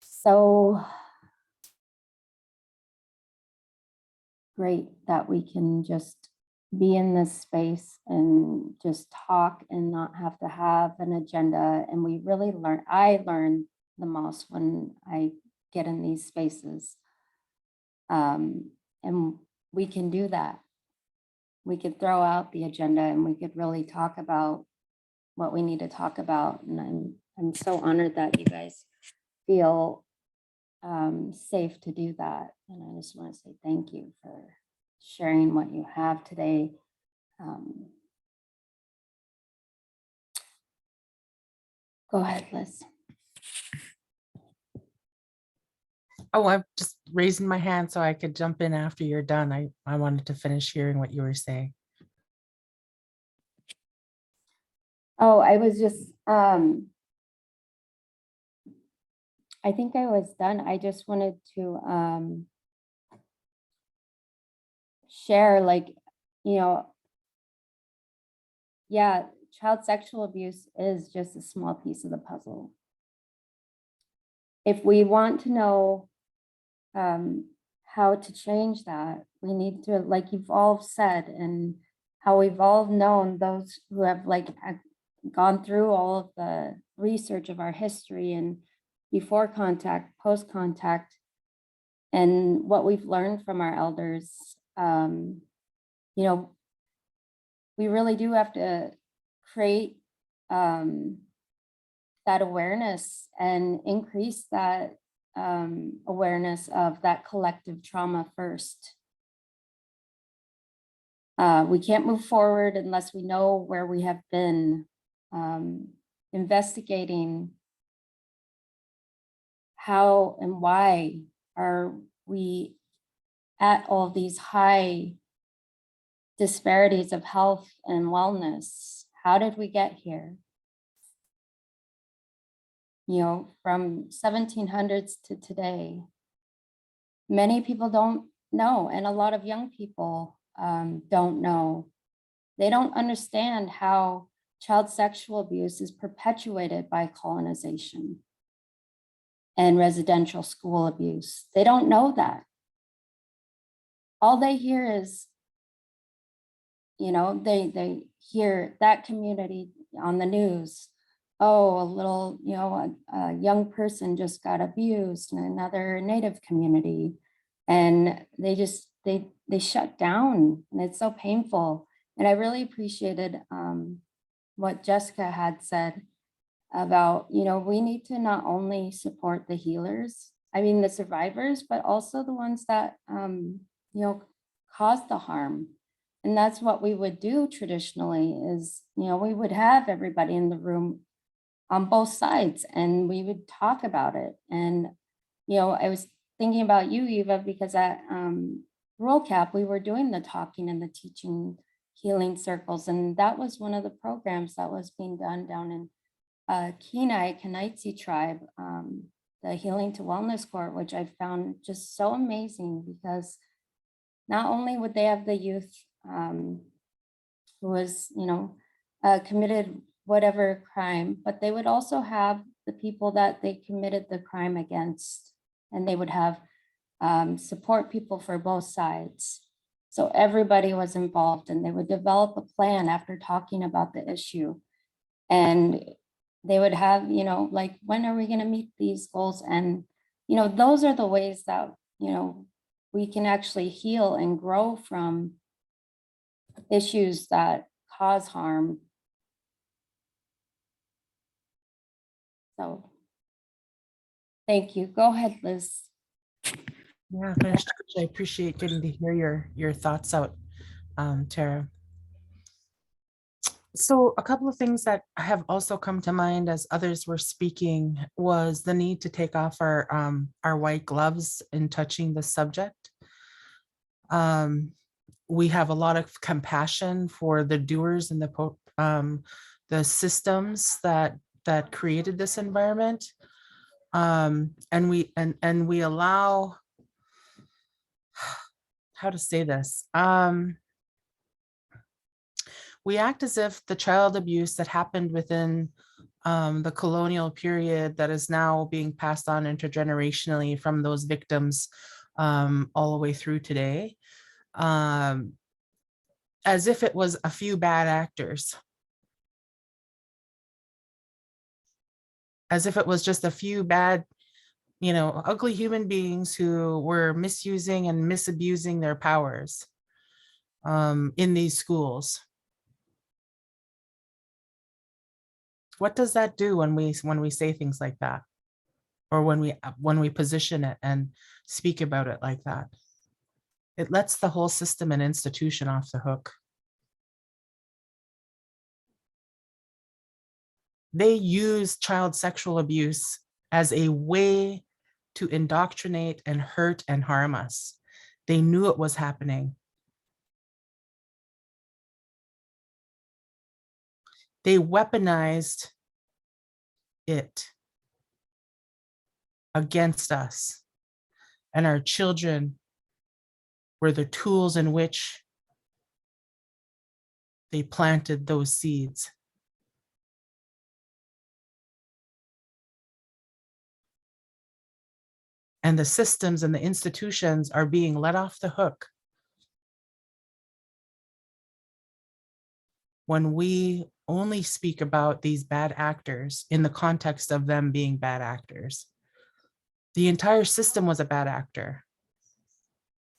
Speaker 1: so great that we can just be in this space and just talk and not have to have an agenda. And we really I learn the most when I get in these spaces. And we can do that. We could throw out the agenda and we could really talk about what we need to talk about. And I'm so honored that you guys feel safe to do that. And I just want to say thank you for sharing what you have today. Go ahead, Liz.
Speaker 3: Oh, I'm just raising my hand so I could jump in after you're done. I wanted to finish hearing what you were saying.
Speaker 1: Oh, I was just, I think I was done. I just wanted to share, like, yeah, child sexual abuse is just a small piece of the puzzle. If we want to know how to change that, we need to, like you've all said, and how we've all known, those who have gone through all of the research of our history and before contact, post contact, and what we've learned from our elders. We really do have to create that awareness and increase that awareness of that collective trauma first. We can't move forward unless we know where we have been. Investigating how and why are we at all these high disparities of health and wellness. How did we get here? You know, from 1700s to today, many people don't know, and a lot of young people don't know. They don't understand how child sexual abuse is perpetuated by colonization and residential school abuse. They don't know that. All they hear is, you know, they hear that community on the news. Oh, a little, you know, a young person just got abused in another Native community. And they shut down, and it's so painful. And I really appreciated what Jessica had said about, you know, we need to not only support the healers, I mean, the survivors, but also the ones that, you know, caused the harm. And that's what we would do traditionally is, you know, we would have everybody in the room on both sides and we would talk about it. And, you know, I was thinking about you, Eva, because at Rural Cap, we were doing the talking and the teaching healing circles. And that was one of the programs that was being done down in Kenai, Kenaitze tribe, the Healing to Wellness Court, which I found just so amazing because not only would they have the youth who was, you know, committed whatever crime, but they would also have the people that they committed the crime against, and they would have support people for both sides. So everybody was involved and they would develop a plan after talking about the issue. And they would have, you know, like, when are we going to meet these goals? And, you know, those are the ways that, you know, we can actually heal and grow from issues that cause harm. So thank you. Go ahead, Liz.
Speaker 3: Yeah, I appreciate getting to hear your thoughts out, Tara. So a couple of things that have also come to mind as others were speaking was the need to take off our white gloves in touching the subject. We have a lot of compassion for the doers and the systems that created this environment, and we allow, how to say this, we act as if the child abuse that happened within the colonial period that is now being passed on intergenerationally from those victims all the way through today, as if it was a few bad actors, as if it was just a few bad, you know, ugly human beings who were misusing and misabusing their powers in these schools. What does that do when we say things like that, or when we position it and speak about it like that? It lets the whole system and institution off the hook. They use child sexual abuse as a way to indoctrinate and hurt and harm us. They knew it was happening. They weaponized it against us, and our children were the tools in which they planted those seeds. And the systems and the institutions are being let off the hook when we only speak about these bad actors in the context of them being bad actors. The entire system was a bad actor.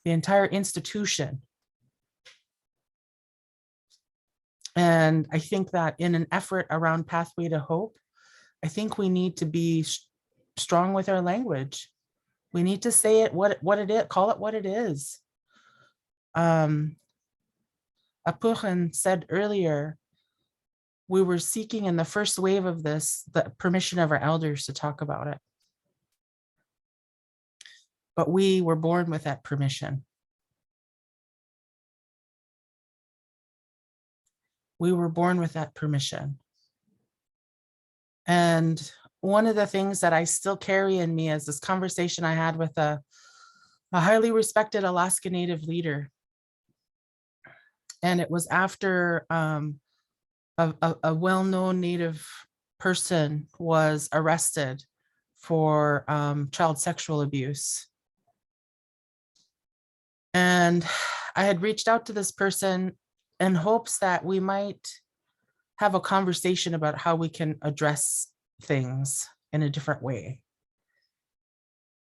Speaker 3: The entire institution. And I think that in an effort around Pathway to Hope, I think we need to be strong with our language. We need to say it what it is, call it what it is. Apuchen said earlier, we were seeking in the first wave of this, the permission of our elders to talk about it. But we were born with that permission. We were born with that permission. And one of the things that I still carry in me is this conversation I had with a highly respected Alaska Native leader. And it was after a well-known Native person was arrested for child sexual abuse. And I had reached out to this person in hopes that we might have a conversation about how we can address things in a different way.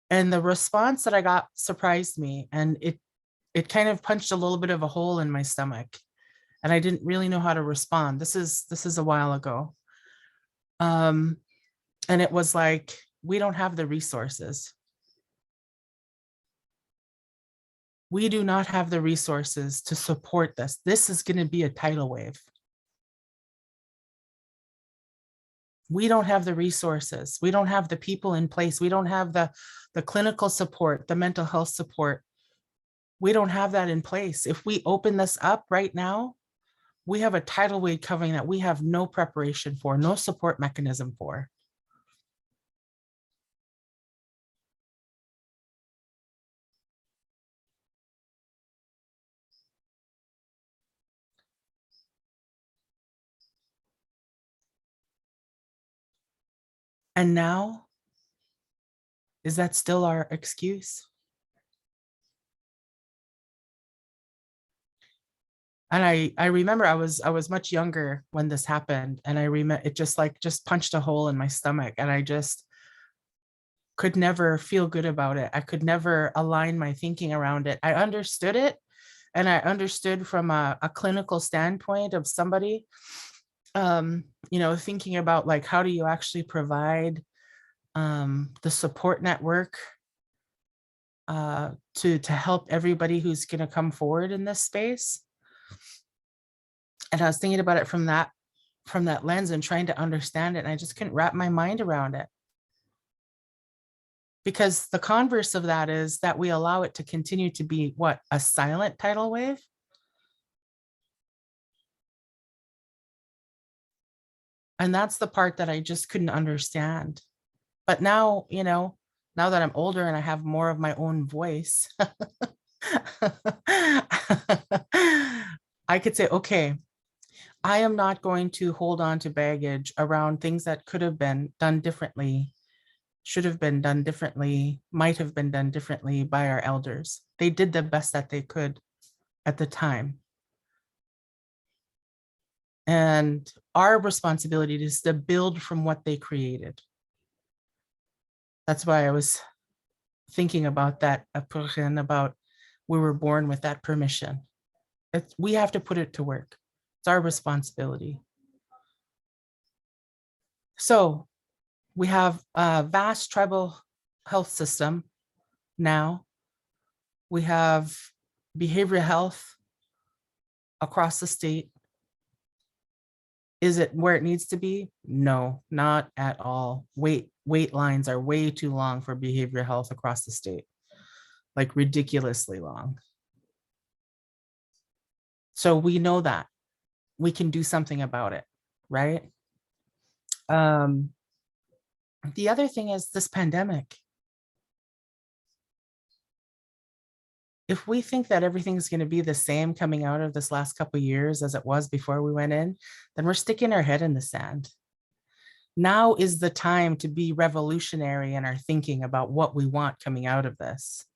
Speaker 3: And the response that I got surprised me, and it kind of punched a little bit of a hole in my stomach, and I didn't really know how to respond. This is a while ago. And it was like, we don't have the resources. We do not have the resources to support this. This is going to be a tidal wave. We don't have the resources. We don't have the people in place. We don't have the clinical support, the mental health support. We don't have that in place. If we open this up right now, we have a tidal wave coming that we have no preparation for, no support mechanism for. And now, is that still our excuse? And I remember I was much younger when this happened, and I remember it just punched a hole in my stomach, and I just could never feel good about it. I could never align my thinking around it. I understood it, and I understood from a clinical standpoint of somebody, thinking about like, how do you actually provide the support network to help everybody who's going to come forward in this space. And I was thinking about it from that lens and trying to understand it. And I just couldn't wrap my mind around it. Because the converse of that is that we allow it to continue to be what? A silent tidal wave? And that's the part that I just couldn't understand. But now, now that I'm older and I have more of my own voice, I could say, okay, I am not going to hold on to baggage around things that could have been done differently, should have been done differently, might have been done differently by our elders. They did the best that they could at the time. And our responsibility is to build from what they created. That's why I was thinking about that, about we were born with that permission. We have to put it to work. It's our responsibility. So we have a vast tribal health system now. We have behavioral health across the state. Is it where it needs to be? No, not at all. Wait lines are way too long for behavioral health across the state, like ridiculously long. So we know that we can do something about it, right? The other thing is this pandemic. If we think that everything's going to be the same coming out of this last couple of years as it was before we went in, then we're sticking our head in the sand. Now is the time to be revolutionary in our thinking about what we want coming out of this.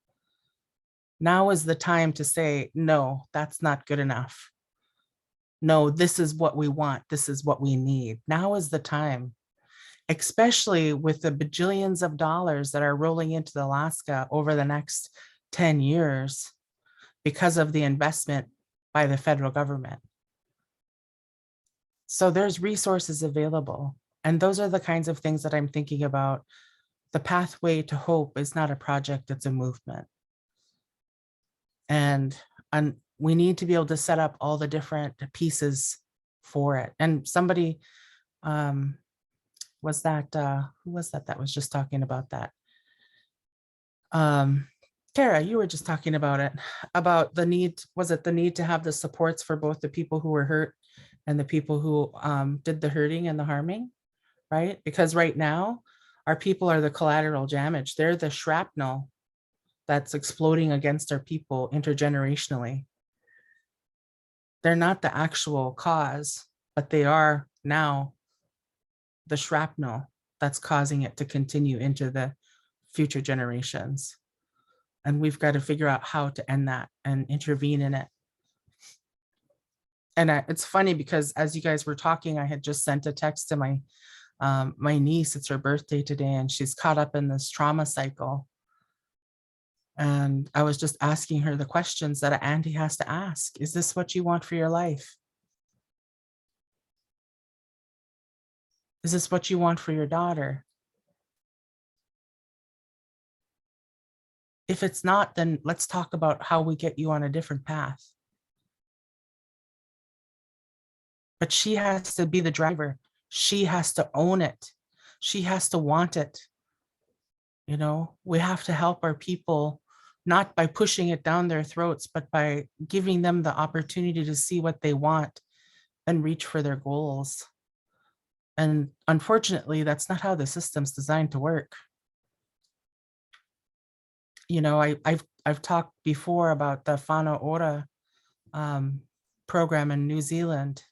Speaker 3: Now is the time to say, no, that's not good enough. No, this is what we want. This is what we need. Now is the time, especially with the bajillions of dollars that are rolling into Alaska over the next 10 years because of the investment by the federal government. So there's resources available. And those are the kinds of things that I'm thinking about. The pathway to hope is not a project, it's a movement. And we need to be able to set up all the different pieces for it. And somebody, was that, who was that was just talking about that? Tara, you were just talking about it, about the need, was it the need to have the supports for both the people who were hurt and the people who did the hurting and the harming, right? Because right now, our people are the collateral damage. They're the shrapnel that's exploding against our people intergenerationally. They're not the actual cause, but they are now the shrapnel that's causing it to continue into the future generations. And we've got to figure out how to end that and intervene in it. And it's funny because as you guys were talking, I had just sent a text to my my niece. It's her birthday today, and she's caught up in this trauma cycle. And I was just asking her the questions that an auntie has to ask. Is this what you want for your life? Is this what you want for your daughter? If it's not, then let's talk about how we get you on a different path. But she has to be the driver. She has to own it. She has to want it. You know, we have to help our people, not by pushing it down their throats, but by giving them the opportunity to see what they want and reach for their goals. And unfortunately, that's not how the system's designed to work. You know, I've talked before about the Whānau Ora program in New Zealand.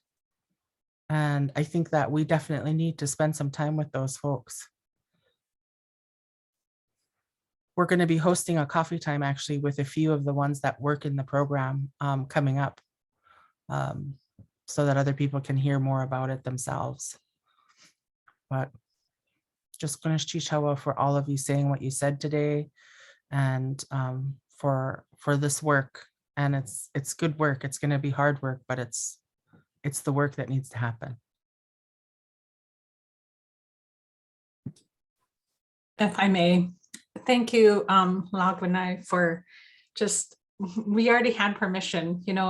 Speaker 3: And I think that we definitely need to spend some time with those folks. We're going to be hosting a coffee time actually with a few of the ones that work in the program coming up, so that other people can hear more about it themselves. But just Ganesh Chichawa for all of you saying what you said today, and for this work. And it's good work. It's going to be hard work, but it's the work that needs to happen.
Speaker 6: If I may, thank you, Lagwanai, for just, we already had permission, you know,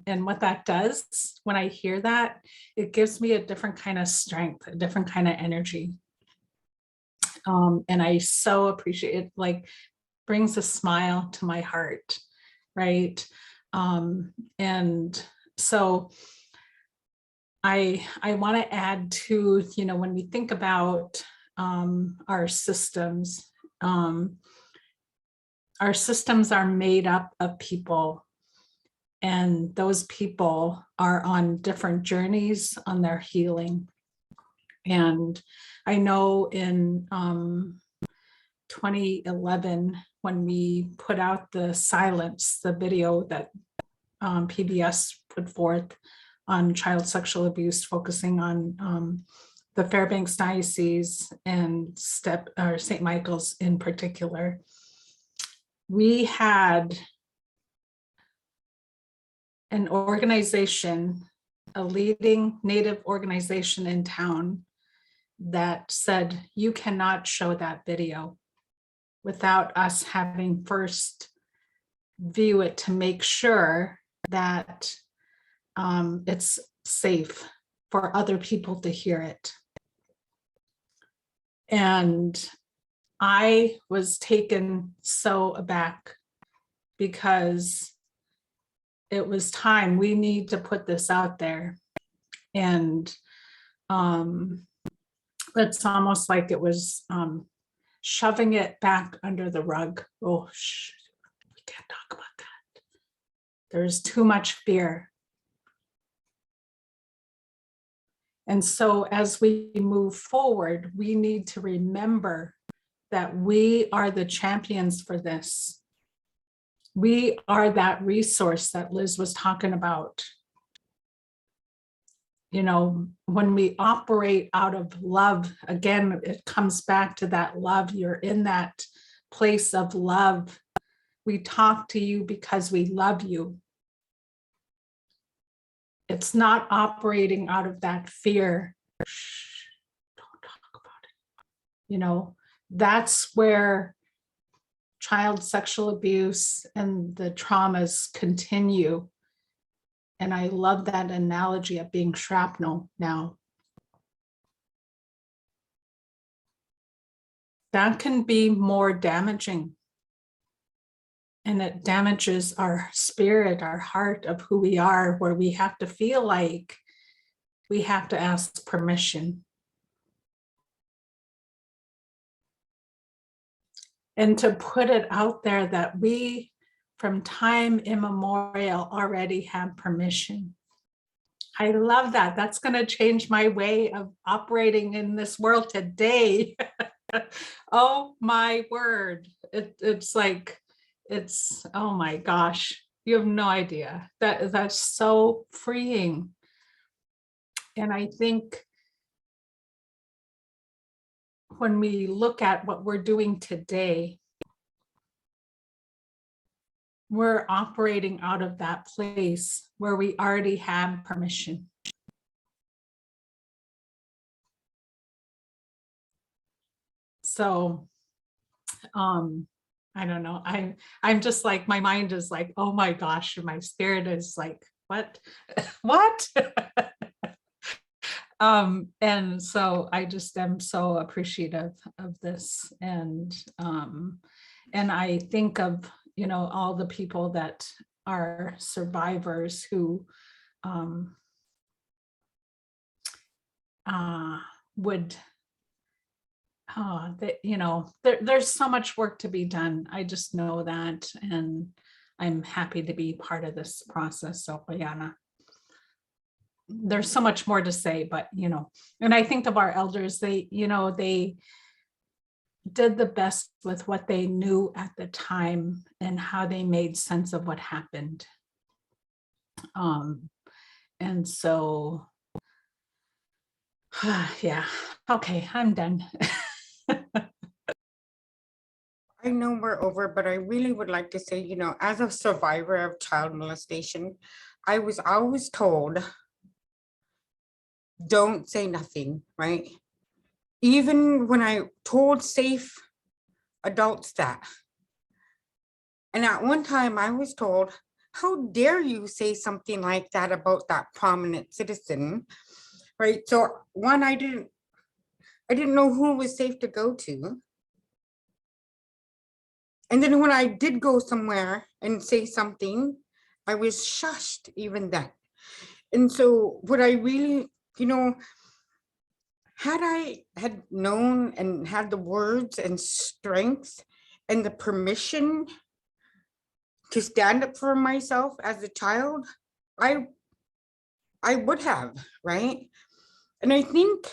Speaker 6: and what that does, when I hear that, it gives me a different kind of strength, a different kind of energy. And I so appreciate it, like brings a smile to my heart, right? And so I want to add to, you know, when we think about our systems are made up of people, and those people are on different journeys on their healing. And I know in 2011, when we put out the Silence, the video that PBS put forth on child sexual abuse, focusing on the Fairbanks Diocese and St. Michael's in particular, we had an organization, a leading Native organization in town, that said, you cannot show that video without us having first view it to make sure that it's safe for other people to hear it. And I was taken so aback, because it was time. We need to put this out there. And it's almost like it was shoving it back under the rug. Oh, we can't talk about that. There's too much fear. And so as we move forward, we need to remember that we are the champions for this. We are that resource that Liz was talking about. You know, when we operate out of love, again, it comes back to that love. You're in that place of love. We talk to you because we love you. it's not operating out of that fear. Shh, don't talk about it. You know, that's where child sexual abuse and the traumas continue. And I love that analogy of being shrapnel now. That can be more damaging. And it damages our spirit, our heart of who we are, where we have to feel like we have to ask permission. And to put it out there that we, from time immemorial, already have permission. I love that. That's going to change my way of operating in this world today. Oh my word. It's like, it's, oh my gosh, you have no idea. That's so freeing. And I think when we look at what we're doing today, we're operating out of that place where we already have permission. So, I don't know. I'm just like, my mind is like, oh my gosh, and my spirit is like, what? What? And so I just am so appreciative of this. And I think of, you know, all the people that are survivors who would, that, you know, there's so much work to be done. I just know that, and I'm happy to be part of this process. So, Bayana, there's so much more to say, but, you know, and I think of our elders, they, you know, they did the best with what they knew at the time and how they made sense of what happened. And so, yeah, okay, I'm done.
Speaker 7: I know we're over, but I really would like to say, you know, as a survivor of child molestation, I was always told, don't say nothing, right? Even when I told safe adults that. And at one time I was told, how dare you say something like that about that prominent citizen, right? So one, I didn't know who was safe to go to. And then when I did go somewhere and say something, I was shushed even then. And so what I really, you know, had I had known and had the words and strength and the permission to stand up for myself as a child, I would have, right? And I think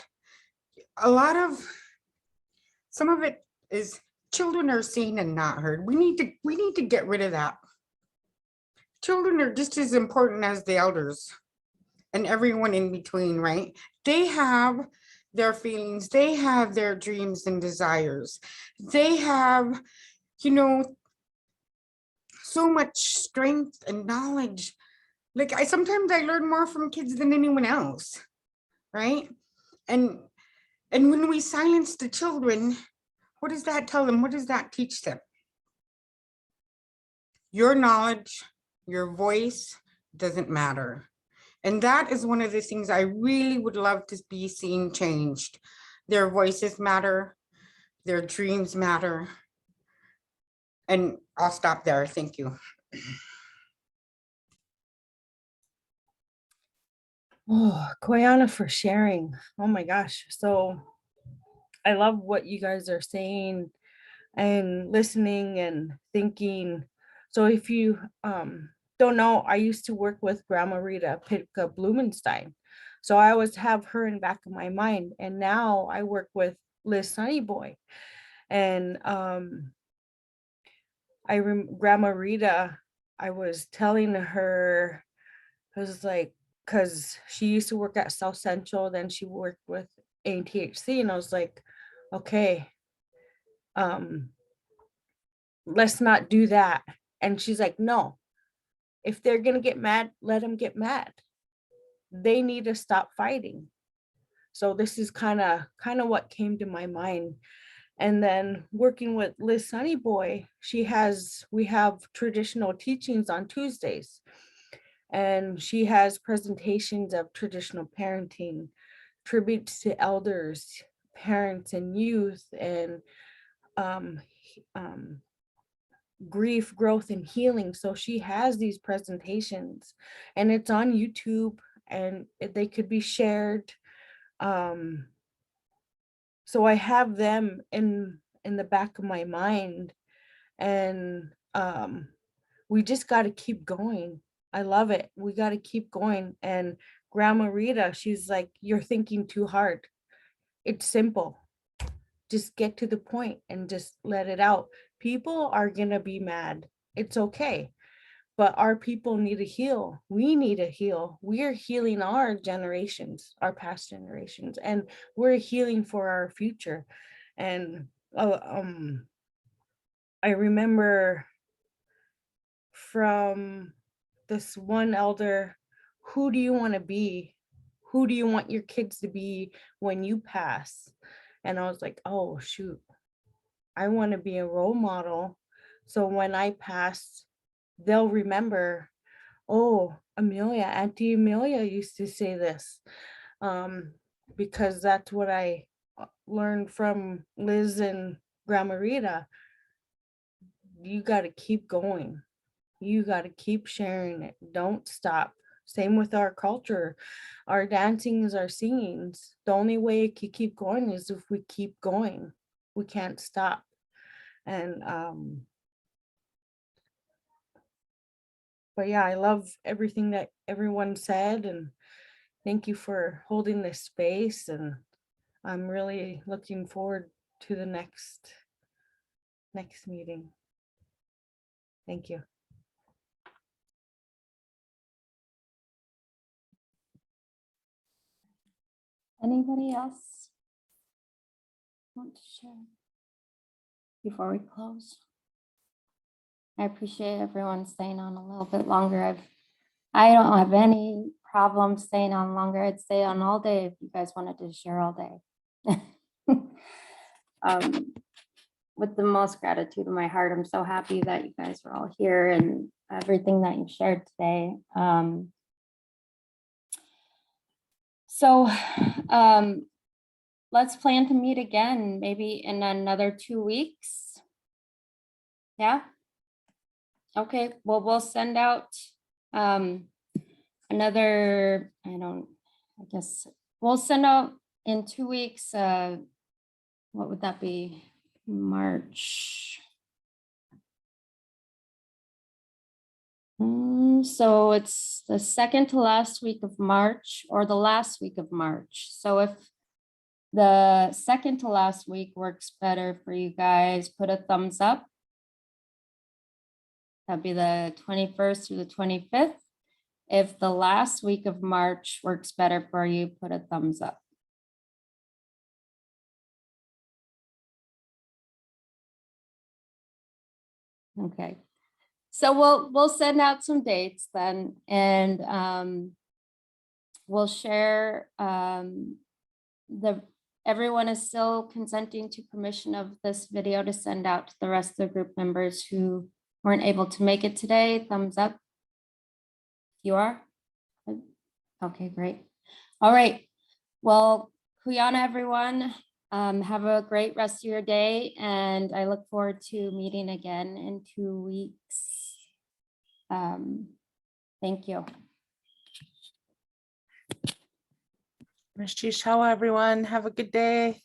Speaker 7: some of it is children are seen and not heard. We need to get rid of that. Children are just as important as the elders and everyone in between, right? They have their feelings, they have their dreams and desires. They have, you know, so much strength and knowledge. Like sometimes I learn more from kids than anyone else, right? And when we silence the children, what does that tell them? What does that teach them? Your knowledge, your voice doesn't matter. And that is one of the things I really would love to be seeing changed. Their voices matter, their dreams matter. And I'll stop there. Thank you.
Speaker 9: Oh, Koyana, for sharing. Oh my gosh. So I love what you guys are saying and listening and thinking. So if you don't know, I used to work with Grandma Rita Pitka Blumenstein. So I always have her in the back of my mind. And now I work with Liz Sunnyboy. And Grandma Rita, I was telling her, I was like, because she used to work at South Central, then she worked with ATHC, and I was like, okay, let's not do that. And she's like, no, if they're gonna get mad, let them get mad. they need to stop fighting. So this is kind of what came to my mind. And then working with Liz Sunnyboy, we have traditional teachings on Tuesdays. And she has presentations of traditional parenting, tributes to elders, parents and youth, and grief, growth, and healing. So she has these presentations and it's on YouTube and they could be shared. So I have them in the back of my mind, and we just got to keep going. I love it. We got to keep going. And Grandma Rita, she's like, you're thinking too hard. It's simple. Just get to the point and just let it out. People are going to be mad. It's okay. But our people need to heal. We need to heal. We are healing our generations, our past generations, and we're healing for our future. And I remember from this one elder, who do you want to be? Who do you want your kids to be when you pass? And I was like, oh, shoot, I want to be a role model. So when I pass, they'll remember, oh, Amelia, Auntie Amelia used to say this, because that's what I learned from Liz and Grandma Rita. You got to keep going. You got to keep sharing it. Don't stop. Same with our culture. Our dancings, our singings. The only way it can keep going is if we keep going. We can't stop. And but yeah, I love everything that everyone said, and thank you for holding this space. And I'm really looking forward to the next meeting. Thank you.
Speaker 1: Anybody else want to share before we close? I appreciate everyone staying on a little bit longer. I don't have any problem staying on longer. I'd stay on all day if you guys wanted to share all day. With the most gratitude in my heart, I'm so happy that you guys are all here and everything that you've shared today. So let's plan to meet again, maybe in another 2 weeks. Yeah. Okay, well, we'll send out another, I guess we'll send out in 2 weeks. What would that be? March. So it's the second to last week of March or the last week of March. So if the second to last week works better for you guys, put a thumbs up. That'd be the 21st through the 25th. If the last week of March works better for you, put a thumbs up. Okay, so we'll send out some dates then, and we'll share everyone is still consenting to permission of this video to send out to the rest of the group members who weren't able to make it today. Thumbs up. You are? Okay, great. All right. Well, Kuyana, everyone. Have a great rest of your day, and I look forward to meeting again in 2 weeks. Thank you.
Speaker 3: Miss Chishawa, everyone. Have a good day.